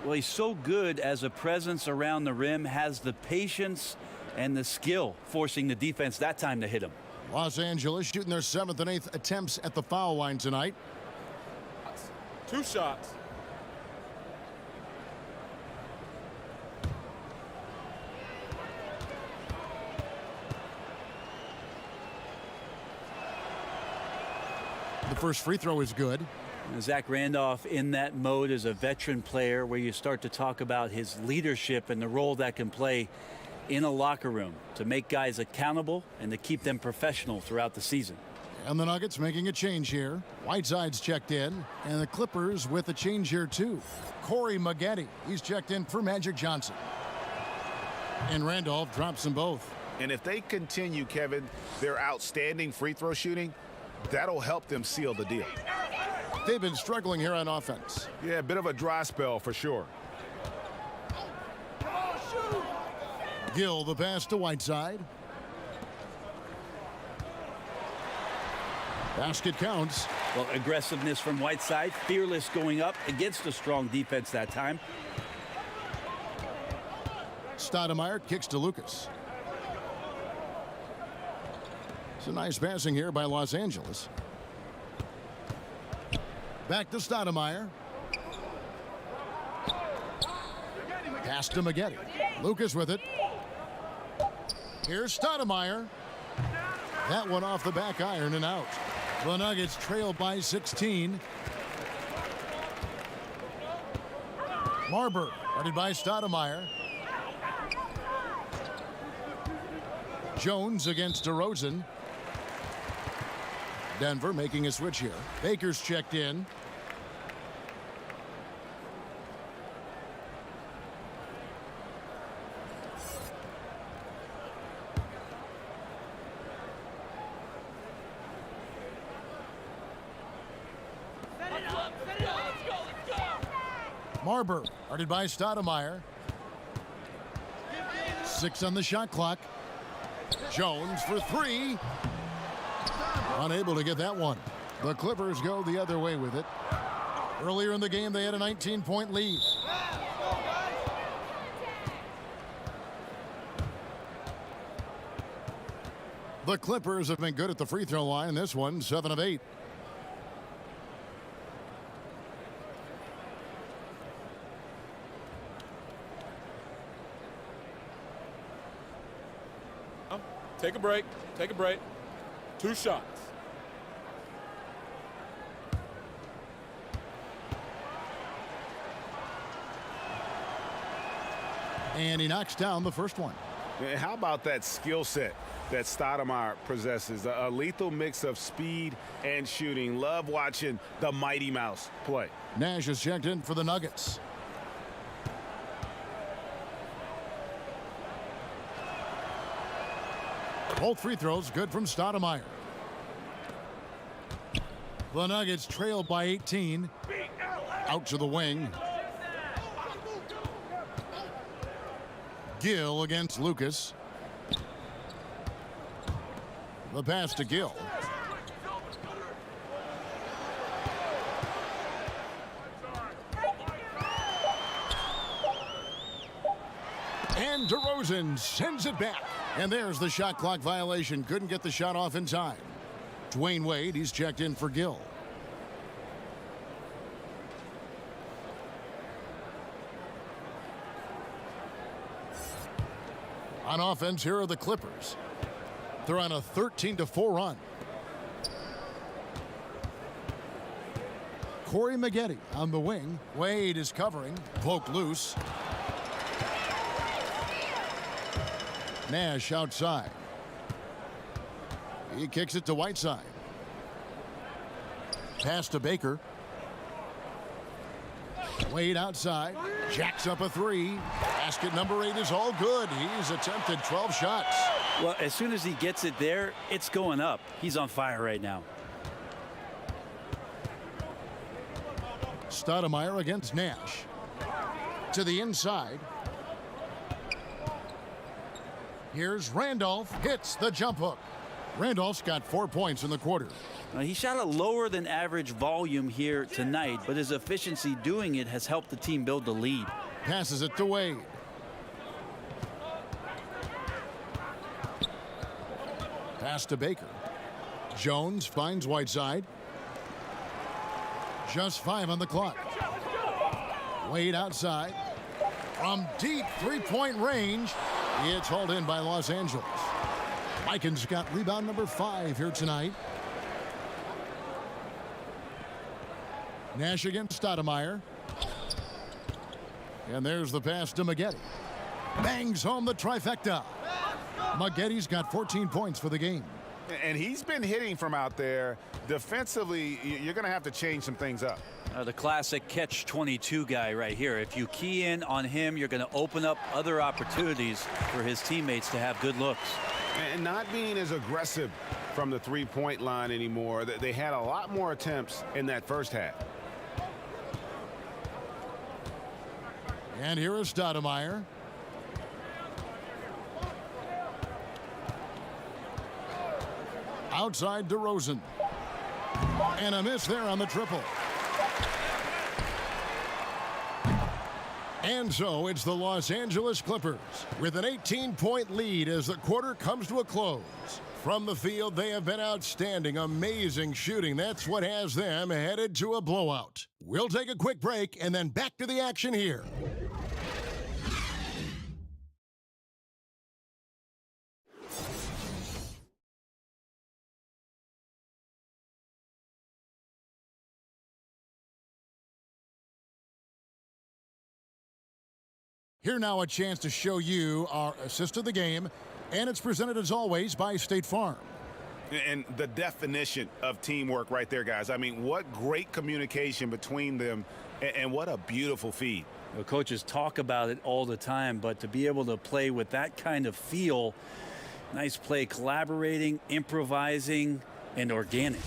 Well, he's so good as a presence around the rim, has the patience and the skill, forcing the defense that time to hit him. Los Angeles shooting their 7th and 8th attempts at the foul line tonight. 2 shots. The first free throw is good. Zach Randolph in that mode as a veteran player where you start to talk about his leadership and the role that can play in a locker room to make guys accountable and to keep them professional throughout the season. And the Nuggets making a change here. Whiteside's checked in, and the Clippers with a change here too. Corey Maggette, he's checked in for Magic Johnson. And Randolph drops them both. And if they continue, Kevin, their outstanding free throw shooting, that'll help them seal the deal. They've been struggling here on offense. Yeah, a bit of a dry spell for sure. Gill the pass to Whiteside. Basket counts. Well, aggressiveness from Whiteside, fearless going up against a strong defense that time. Stoudemire kicks to Lucas. It's a nice passing here by Los Angeles. Back to Stoudemire. Pass to Maggette. Lucas with it. Here's Stoudemire. That one off the back iron and out. The Nuggets trail by 16. Marber, guarded by Stoudemire. Jones against DeRozan. Denver making a switch here. Baker's checked in. Marber, guarded by Stoudemire. 6 on the shot clock. Jones for 3. Unable to get that one. The Clippers go the other way with it. Earlier in the game, they had a 19-point lead. The Clippers have been good at the free throw line in this one, 7 of 8. Take a break. Take a break. 2 shots. And he knocks down the first one. And how about that skill set that Stoudemire possesses? A lethal mix of speed and shooting. Love watching the Mighty Mouse play. Nash is checked in for the Nuggets. Both free throws good from Stoudemire. The Nuggets trail by 18. Out to the wing. Gill against Lucas. The pass to Gill. And DeRozan sends it back. And there's the shot clock violation. Couldn't get the shot off in time. Dwayne Wade, he's checked in for Gill. On offense, here are the Clippers. They're on a 13-4 run. Corey Maggette on the wing. Wade is covering. Poke loose. Nash outside. He kicks it to Whiteside. Pass to Baker. Wade outside. Jacks up a 3. Basket number 8 is all good. He's attempted 12 shots. Well, as soon as he gets it there, it's going up. He's on fire right now. Stoudemire against Nash. To the inside. Here's Randolph. Hits the jump hook. Randolph's got 4 points in the quarter. He shot a lower than average volume here tonight, but his efficiency doing it has helped the team build the lead. Passes it to Wade. Pass to Baker. Jones finds Whiteside. Just 5 on the clock. Wade outside. From deep three-point range. It's hauled in by Los Angeles. Mikan's got rebound number 5 here tonight. Nash against Stoudemire. And there's the pass to Maggette. Bangs home the trifecta. Maggette's got 14 points for the game. And he's been hitting from out there. Defensively, you're going to have to change some things up. The classic catch-22 guy right here. If you key in on him, you're going to open up other opportunities for his teammates to have good looks. And not being as aggressive from the three-point line anymore. They had a lot more attempts in that first half. And here is Stoudemire. Outside DeRozan. And a miss there on the triple. And so it's the Los Angeles Clippers with an 18-point lead as the quarter comes to a close. From the field, they have been outstanding, amazing shooting. That's what has them headed to a blowout. We'll take a quick break and then back to the action here. Here now a chance to show you our assist of the game, and it's presented as always by State Farm. And the definition of teamwork right there, guys. I mean, what great communication between them, and what a beautiful feed. The coaches talk about it all the time, but to be able to play with that kind of feel, nice play, collaborating, improvising, and organic.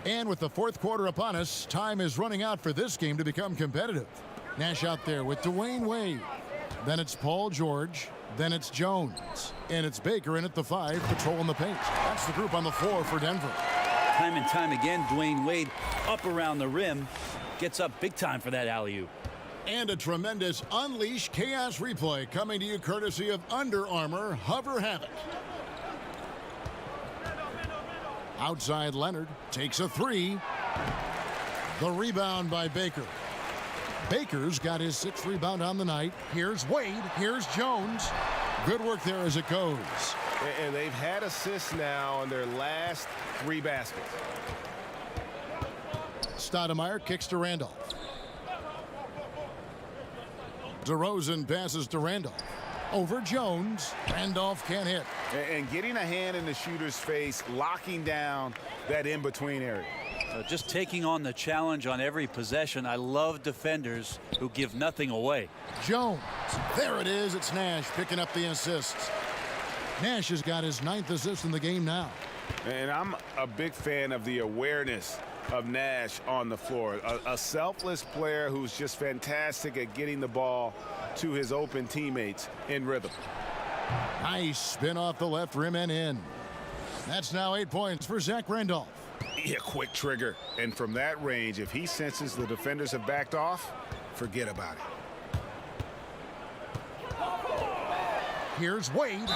And with the fourth quarter upon us, time is running out for this game to become competitive. Nash out there with Dwayne Wade. Then it's Paul George. Then it's Jones. And it's Baker in at the 5, patrolling the paint. That's the group on the floor for Denver. Time and time again, Dwayne Wade up around the rim. Gets up big time for that alley-oop. And a tremendous Unleash Chaos replay coming to you courtesy of Under Armour Hover Havoc. Outside Leonard takes a 3. The rebound by Baker. Baker's got his 6th rebound on the night. Here's Wade. Here's Jones. Good work there as it goes. And they've had assists now on their last 3 baskets. Stoudemire kicks to Randolph. DeRozan passes to Randolph. Over Jones. Randolph can't hit. And getting a hand in the shooter's face, locking down that in-between area. Just taking on the challenge on every possession. I love defenders who give nothing away. Jones. There it is. It's Nash picking up the assists. Nash has got his 9th assist in the game now. And I'm a big fan of the awareness of Nash on the floor. A selfless player who's just fantastic at getting the ball to his open teammates in rhythm. Nice spin off the left rim and in. That's now 8 points for Zach Randolph. Yeah, quick trigger. And from that range, if he senses the defenders have backed off, forget about it. Here's Wade.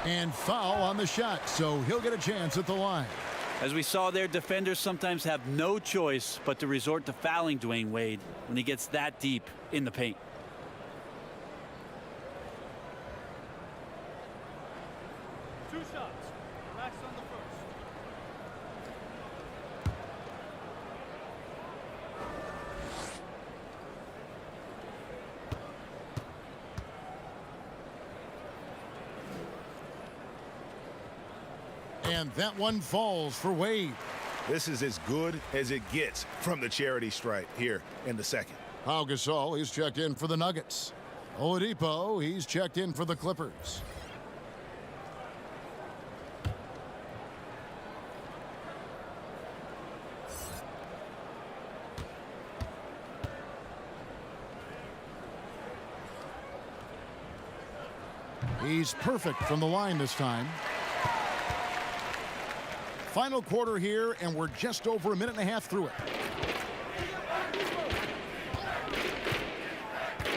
And foul on the shot, so he'll get a chance at the line. As we saw there, defenders sometimes have no choice but to resort to fouling Dwayne Wade when he gets that deep in the paint. Two shots. Relax on the first. And that one falls for Wade. This is as good as it gets from the charity stripe here in the second. Pau Gasol, he's checked in for the Nuggets. Oladipo, he's checked in for the Clippers. He's perfect from the line this time. Final quarter here, and we're just over a minute and a half through it.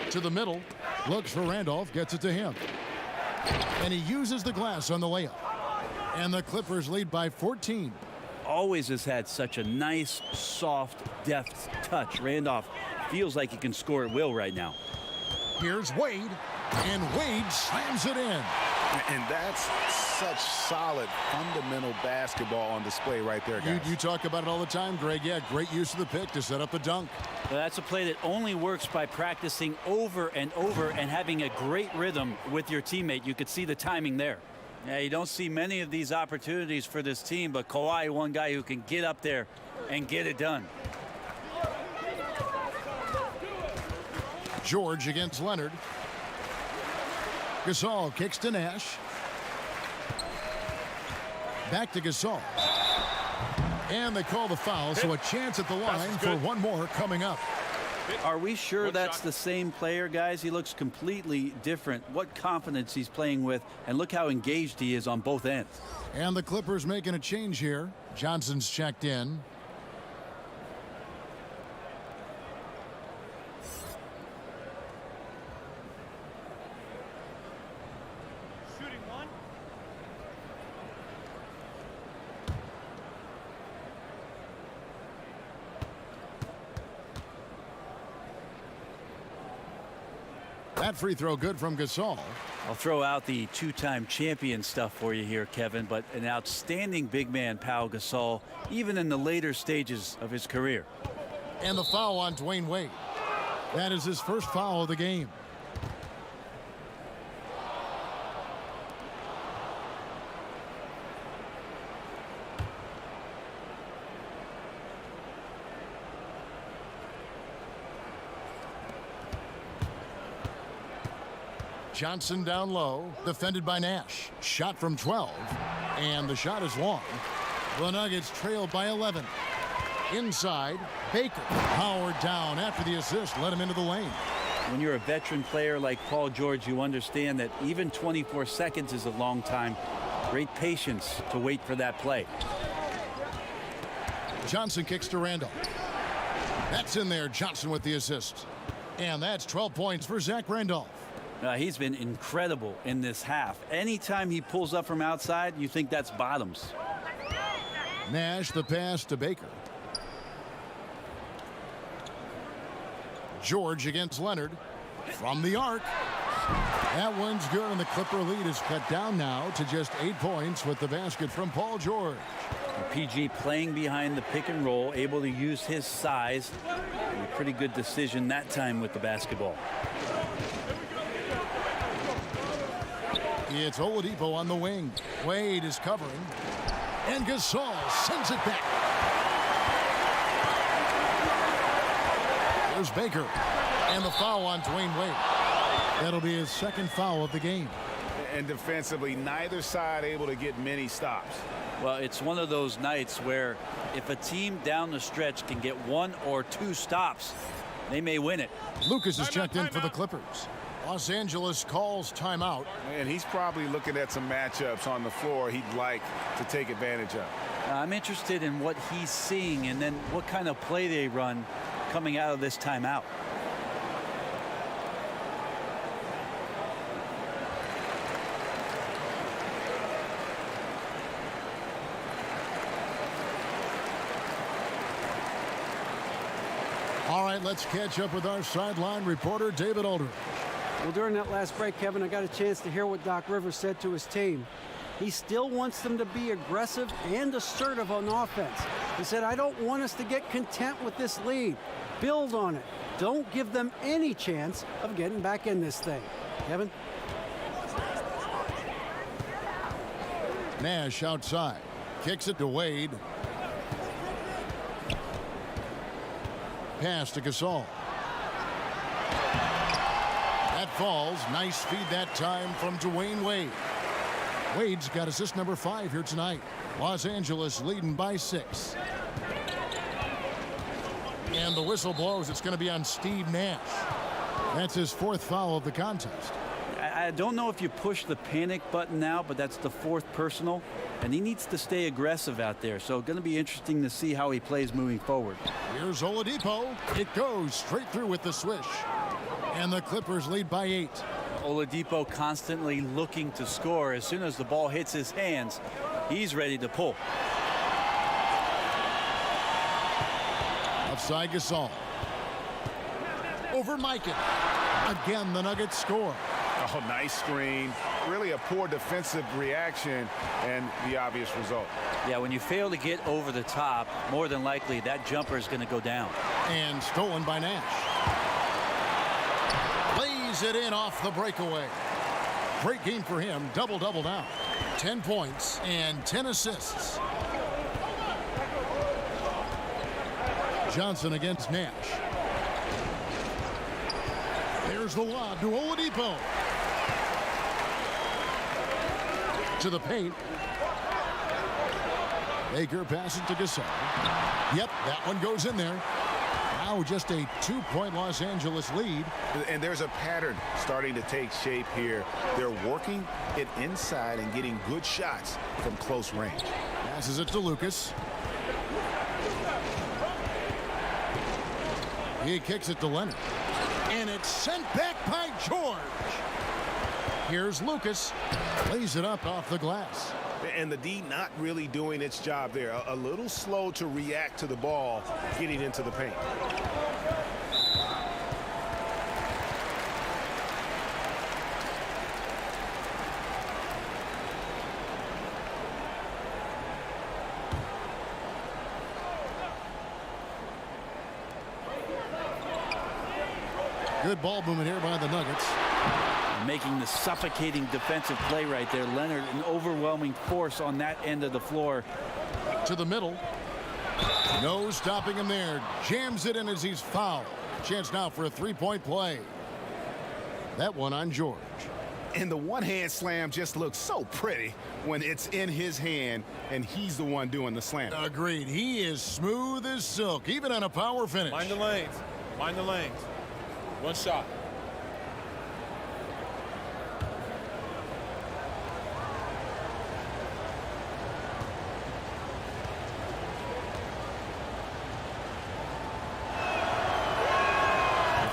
To the middle, looks for Randolph, gets it to him. And he uses the glass on the layup. And the Clippers lead by 14. Always has had such a nice, soft, deft touch. Randolph feels like he can score at will right now. Here's Wade, and Wade slams it in. And that's such solid, fundamental basketball on display right there, guys. You talk about it all the time, Greg. Yeah, great use of the pick to set up the dunk. Well, that's a play that only works by practicing over and over and having a great rhythm with your teammate. You could see the timing there. Yeah, you don't see many of these opportunities for this team, but Kawhi, one guy who can get up there and get it done. George against Leonard. Gasol kicks to Nash. Back to Gasol. And they call the foul, so a chance at the line for one more coming up. Are we sure that's the same player, guys? He looks completely different. What confidence he's playing with, and look how engaged he is on both ends. And the Clippers making a change here. Johnson's checked in. That free throw good from Gasol. I'll throw out the two-time champion stuff for you here, Kevin, but an outstanding big man, Pau Gasol, even in the later stages of his career. And the foul on Dwayne Wade. That is his first foul of the game. Johnson down low, defended by Nash. Shot from 12, and the shot is long. The Nuggets trail by 11. Inside, Baker. Howard down after the assist, let him into the lane. When you're a veteran player like Paul George, you understand that even 24 seconds is a long time. Great patience to wait for that play. Johnson kicks to Randall. That's in there, Johnson with the assist. And that's 12 points for Zach Randolph. He's been incredible in this half. Anytime he pulls up from outside, you think that's bottoms. Nash the pass to Baker. George against Leonard from the arc. That one's good, and the Clipper lead is cut down now to just 8 points with the basket from Paul George. PG playing behind the pick and roll, able to use his size. And a pretty good decision that time with the basketball. It's Oladipo on the wing. Wade is covering. And Gasol sends it back. There's Baker. And the foul on Dwayne Wade. That'll be his second foul of the game. And defensively, neither side able to get many stops. Well, it's one of those nights where if a team down the stretch can get 1 or 2 stops, they may win it. Lucas is checked in for the Clippers. Los Angeles calls timeout. And he's probably looking at some matchups on the floor he'd like to take advantage of. I'm interested in what he's seeing and then what kind of play they run coming out of this timeout. All right, let's catch up with our sideline reporter, David Aldridge. Well, during that last break, Kevin, I got a chance to hear what Doc Rivers said to his team. He still wants them to be aggressive and assertive on offense. He said, I don't want us to get content with this lead. Build on it. Don't give them any chance of getting back in this thing. Kevin? Nash outside. Kicks it to Wade. Pass to Gasol. That falls. Nice feed that time from Dwayne Wade. Wade's got assist number 5 here tonight. Los Angeles leading by 6. And the whistle blows. It's going to be on Steve Nash. That's his 4th foul of the contest. I don't know if you push the panic button now, but that's the 4th personal, and he needs to stay aggressive out there. So going to be interesting to see how he plays moving forward. Here's Oladipo. It goes straight through with the swish. And the Clippers lead by 8. Oladipo constantly looking to score. As soon as the ball hits his hands, he's ready to pull. Outside Gasol. Over Mikan. Again, the Nuggets score. Oh, nice screen. Really a poor defensive reaction and the obvious result. Yeah, when you fail to get over the top, more than likely that jumper is going to go down. And stolen by Nash. Lays it in off the breakaway. Great game for him. Double-double now. 10 points and 10 assists. Johnson against Nash. There's the lob to Oladipo. To the paint. Baker passes to Gasol. Yep, that one goes in there. Now just a 2-point Los Angeles lead. And there's a pattern starting to take shape here. They're working it inside and getting good shots from close range. Passes it to Lucas. He kicks it to Leonard. And it's sent back by George. Here's Lucas. Lays it up off the glass. And the D not really doing its job there. A little slow to react to the ball getting into the paint. Good ball movement here by the Nuggets. Making the suffocating defensive play right there. Leonard, an overwhelming force on that end of the floor. To the middle. No stopping him there. Jams it in as he's fouled. Chance now for a 3-point play. That one on George. And the one-hand slam just looks so pretty when it's in his hand and he's the one doing the slam. Agreed. He is smooth as silk, even on a power finish. Mind the lanes. Mind the lanes. One shot.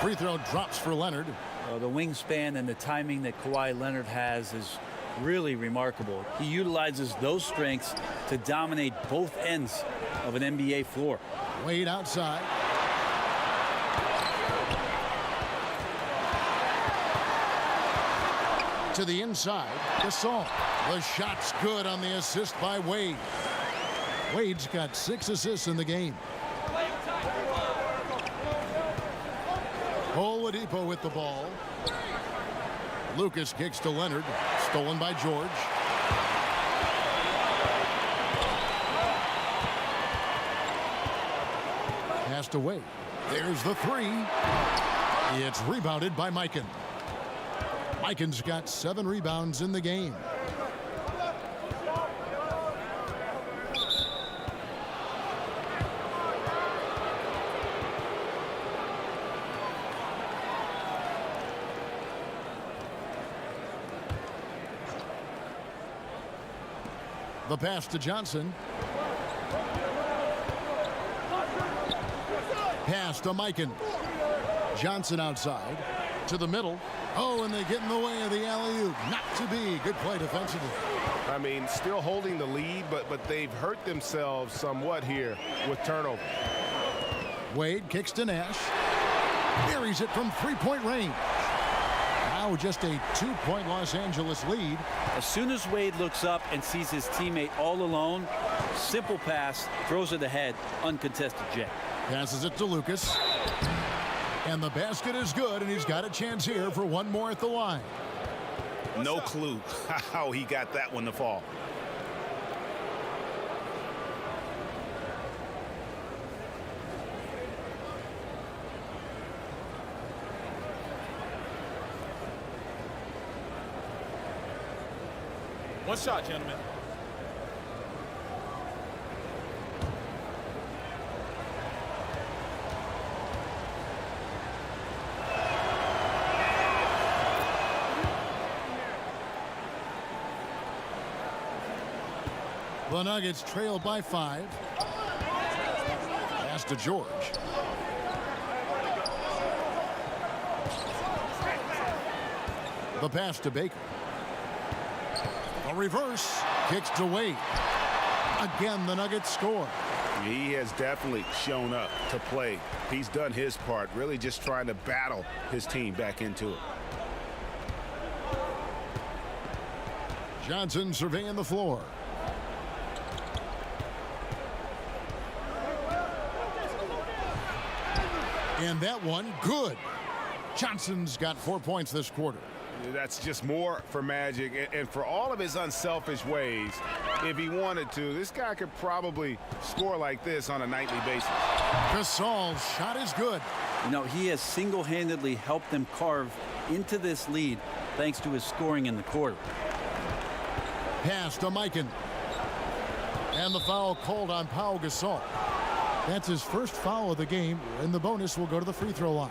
Free throw drops for Leonard. The wingspan and the timing that Kawhi Leonard has is really remarkable. He utilizes those strengths to dominate both ends of an NBA floor. Wade outside. To the inside. Gasol. The shot's good on the assist by Wade. Wade's got 6 assists in the game. Oladipo with the ball. Lucas kicks to Leonard. Stolen by George. Passed away. There's the 3. It's rebounded by Mikan. Mikan's got 7 rebounds in the game. The pass to Johnson. Pass to Mikan. Johnson outside. To the middle. Oh, and they get in the way of the alley-oop. Not to be. Good play defensively. I mean, still holding the lead, but they've hurt themselves somewhat here with turnover. Wade kicks to Nash. Buries it from 3-point range. Now just a 2-point Los Angeles lead. As soon as Wade looks up and sees his teammate all alone, simple pass, throws it ahead, uncontested jet. Passes it to Lucas. And the basket is good, and he's got a chance here for one more at the line. No clue how he got that one to fall. One shot, gentlemen. The Nuggets trail by 5. Pass to George. The pass to Baker. A reverse. Kicks to Wade. Again, the Nuggets score. He has definitely shown up to play. He's done his part, really just trying to battle his team back into it. Johnson surveying the floor. And that one, good. Johnson's got 4 points this quarter. That's just more for Magic. And for all of his unselfish ways, if he wanted to, this guy could probably score like this on a nightly basis. Gasol's shot is good. You know, he has single-handedly helped them carve into this lead thanks to his scoring in the quarter. Pass to Mikan. And the foul called on Pau Gasol. That's his first foul of the game, and the bonus will go to the free throw line.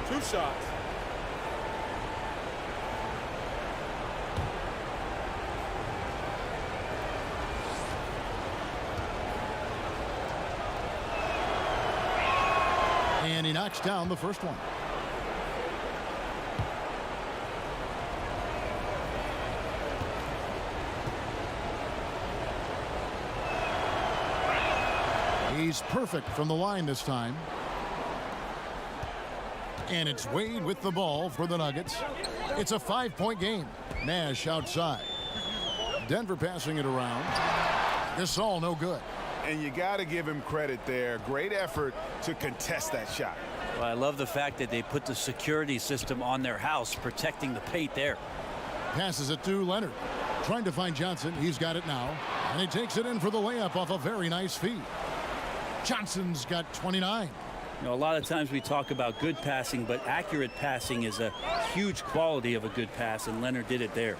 Two shots. And he knocks down the first one. He's perfect from the line this time. And it's Wade with the ball for the Nuggets. It's a 5-point game. Nash outside. Denver passing it around. Gasol no good. And you got to give him credit there. Great effort to contest that shot. Well, I love the fact that they put the security system on their house, protecting the paint there. Passes it to Leonard. Trying to find Johnson. He's got it now. And he takes it in for the layup off a very nice feed. Johnson's got 29. You know, a lot of times we talk about good passing, but accurate passing is a huge quality of a good pass, and Leonard did it there.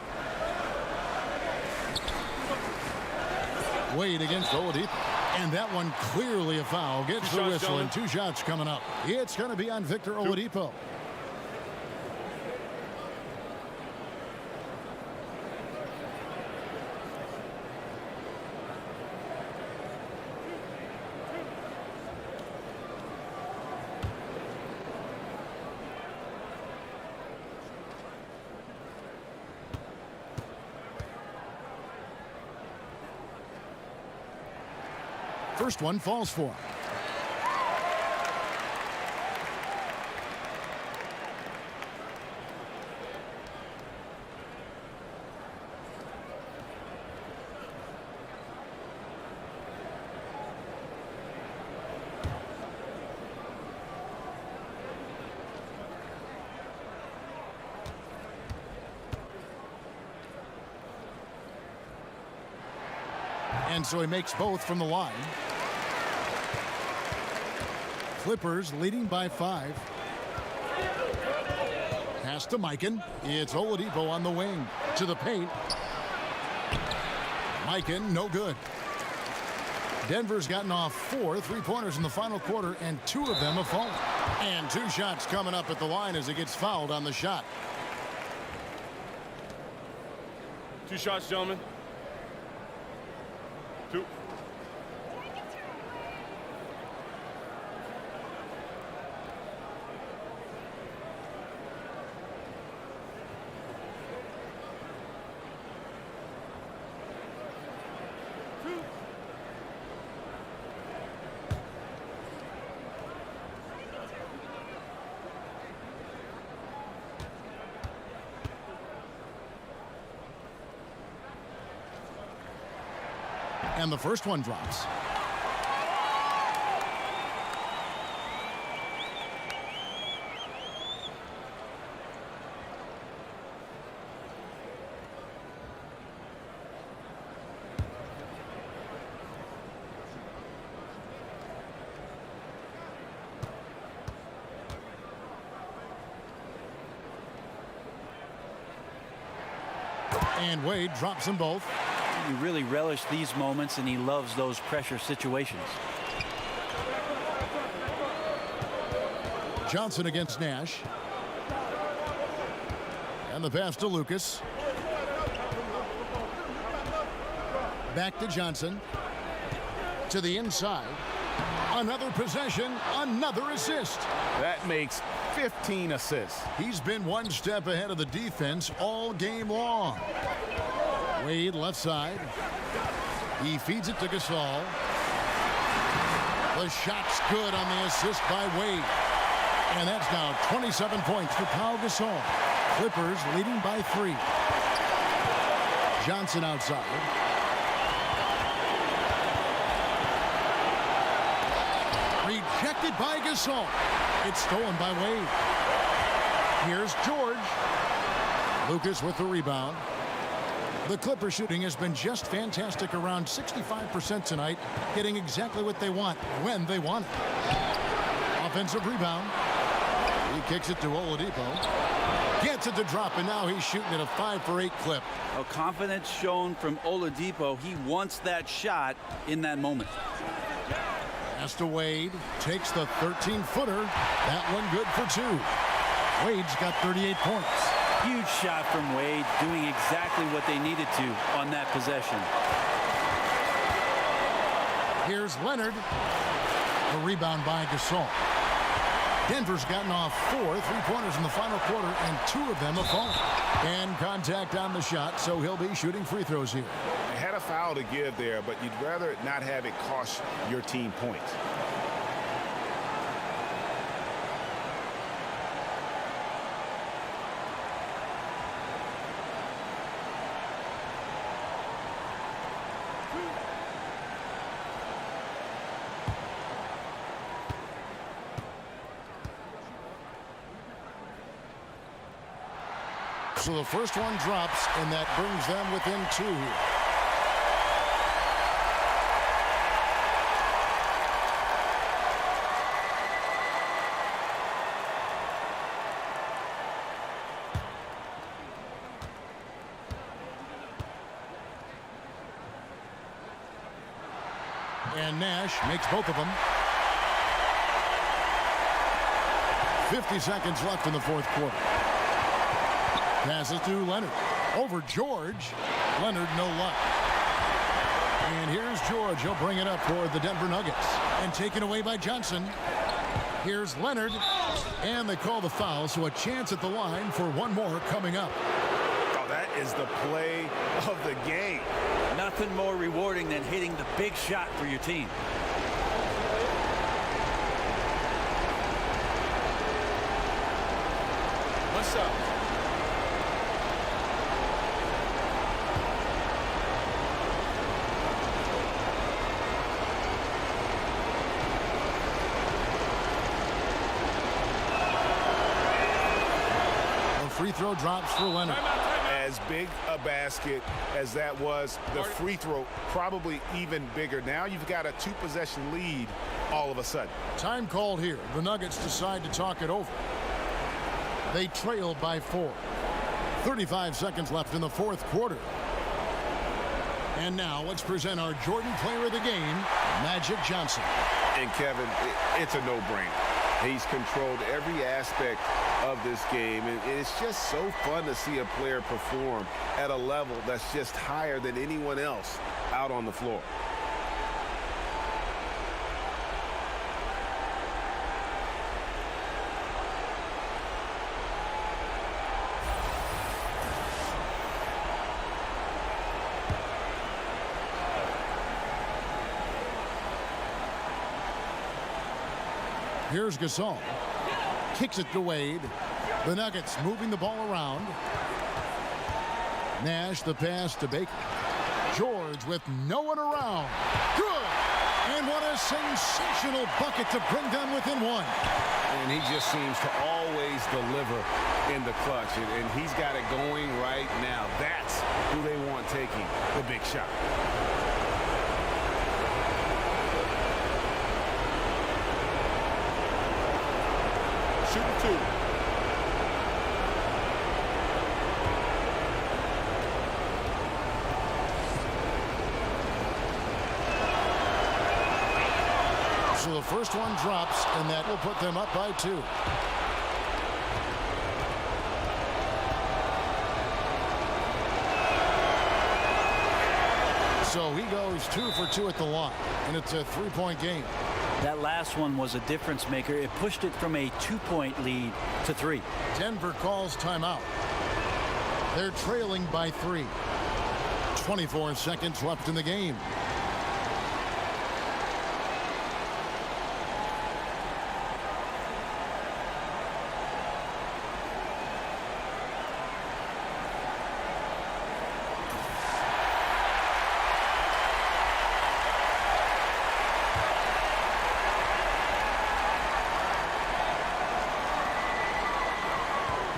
Wade against Oladipo. And that one clearly a foul. Gets the whistle, and 2 shots coming up. It's going to be on Victor Oladipo. First one falls for him. And so he makes both from the line. Clippers leading by 5. Pass to Mikan. It's Oladipo on the wing. To the paint. Mikan, no good. Denver's gotten off 4 3-pointers in the final quarter, and 2 of them have fallen. And 2 shots coming up at the line as he gets fouled on the shot. 2 shots, gentlemen. 2. And the first one drops. And Wade drops them both. He really relished these moments, and he loves those pressure situations. Johnson against Nash. And the pass to Lucas. Back to Johnson. To the inside. Another possession, another assist. That makes 15 assists. He's been one step ahead of the defense all game long. Wade left side. He feeds it to Gasol. The shot's good on the assist by Wade. And that's now 27 points for Pau Gasol. Clippers leading by 3. Johnson outside. Rejected by Gasol. It's stolen by Wade. Here's George. Lucas with the rebound. The Clipper shooting has been just fantastic, around 65% tonight, getting exactly what they want when they want it. Offensive rebound. He kicks it to Oladipo. Gets it to drop, and now he's shooting at a 5 for 8 clip. A confidence shown from Oladipo. He wants that shot in that moment. Pass to Wade. Takes the 13-footer. That one good for 2. Wade's got 38 points. Huge shot from Wade, doing exactly what they needed to on that possession. Here's Leonard. The rebound by Gasol. Denver's gotten off 4 3-pointers in the final quarter, and 2 of them have fallen. And contact on the shot, so he'll be shooting free throws here. They had a foul to give there, but you'd rather not have it cost your team points. So the first one drops, and that brings them within 2 here. And Nash makes both of them. 50 seconds left in the fourth quarter. Passes to Leonard. Over George. Leonard, no luck. And here's George. He'll bring it up for the Denver Nuggets. And taken away by Johnson. Here's Leonard. And they call the foul, so a chance at the line for one more coming up. Oh, that is the play of the game. Nothing more rewarding than hitting the big shot for your team. What's up? Free throw drops for Leonard. As big a basket as that was, the free throw probably even bigger. Now you've got a 2-possession lead all of a sudden. Time called here. The Nuggets decide to talk it over. They trail by 4. 35 seconds left in the fourth quarter. And now let's present our Jordan Player of the Game, Magic Johnson. And Kevin, it's a no-brainer. He's controlled every aspect of this game, and it's just so fun to see a player perform at a level that's just higher than anyone else out on the floor. Here's Gasol. Kicks it to Wade. The Nuggets moving the ball around. Nash the pass to Baker. George with no one around. Good! And what a sensational bucket to bring them within 1. And he just seems to always deliver in the clutch. And he's got it going right now. That's who they want taking the big shot. Shooting 2. So the first one drops, and that will put them up by 2. So he goes 2 for 2 at the line, and it's a 3-point game. That last one was a difference maker. It pushed it from a 2-point lead to 3. Denver calls timeout. They're trailing by 3. 24 seconds left in the game.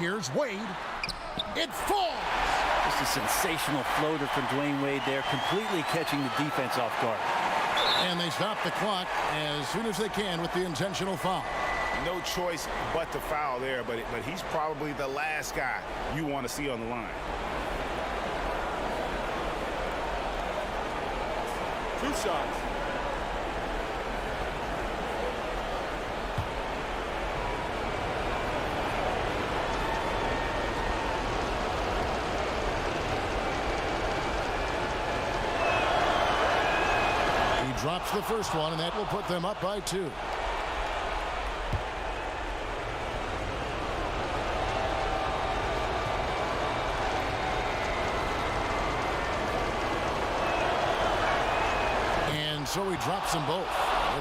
Here's Wade. It falls. Just a sensational floater from Dwayne Wade there, completely catching the defense off guard. And they stop the clock as soon as they can with the intentional foul. No choice but to foul there, but he's probably the last guy you want to see on the line. 2 shots. He drops the first one, and that will put them up by 2. So he drops them both.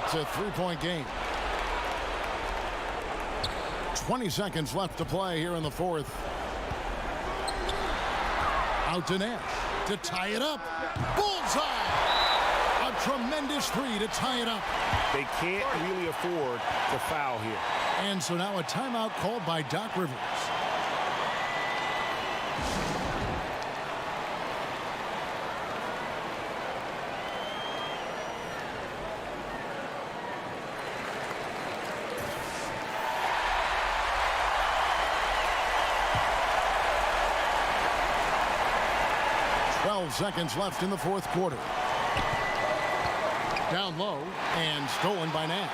It's a 3-point game. 20 seconds left to play here in the fourth. Out to Nash to tie it up. Bullseye! A tremendous 3 to tie it up. They can't really afford to foul here. And so now a timeout called by Doc Rivers. Seconds left in the fourth quarter. Down low and stolen by Nash.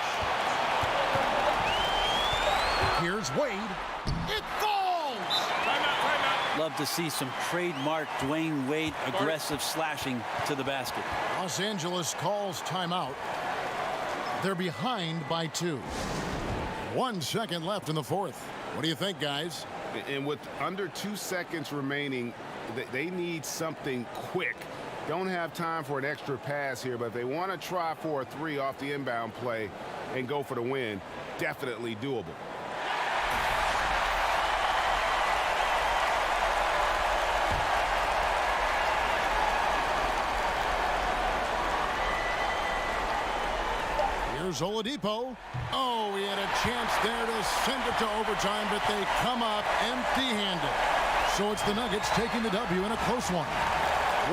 Here's Wade. It falls! Timeout. Love to see some trademark Dwayne Wade aggressive slashing to the basket. Los Angeles calls timeout. They're behind by 2. 1 second left in the fourth. What do you think, guys? And with under 2 seconds remaining, they need something quick. Don't have time for an extra pass here, but they want to try for a 3 off the inbound play and go for the win. Definitely doable. Here's Oladipo. Oh, he had a chance there to send it to overtime, but they come up empty-handed. So it's the Nuggets taking the W in a close one.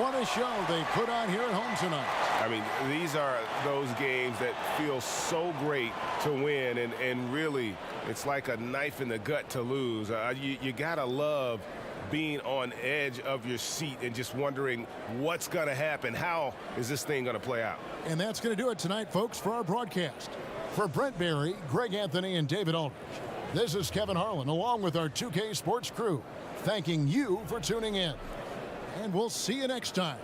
What a show they put on here at home tonight. I mean, these are those games that feel so great to win, and really, it's like a knife in the gut to lose. You gotta love being on edge of your seat and just wondering what's going to happen. How is this thing going to play out? And that's going to do it tonight, folks, for our broadcast. For Brent Barry, Greg Anthony, and David Aldridge, this is Kevin Harlan, along with our 2K Sports crew, thanking you for tuning in. And we'll see you next time.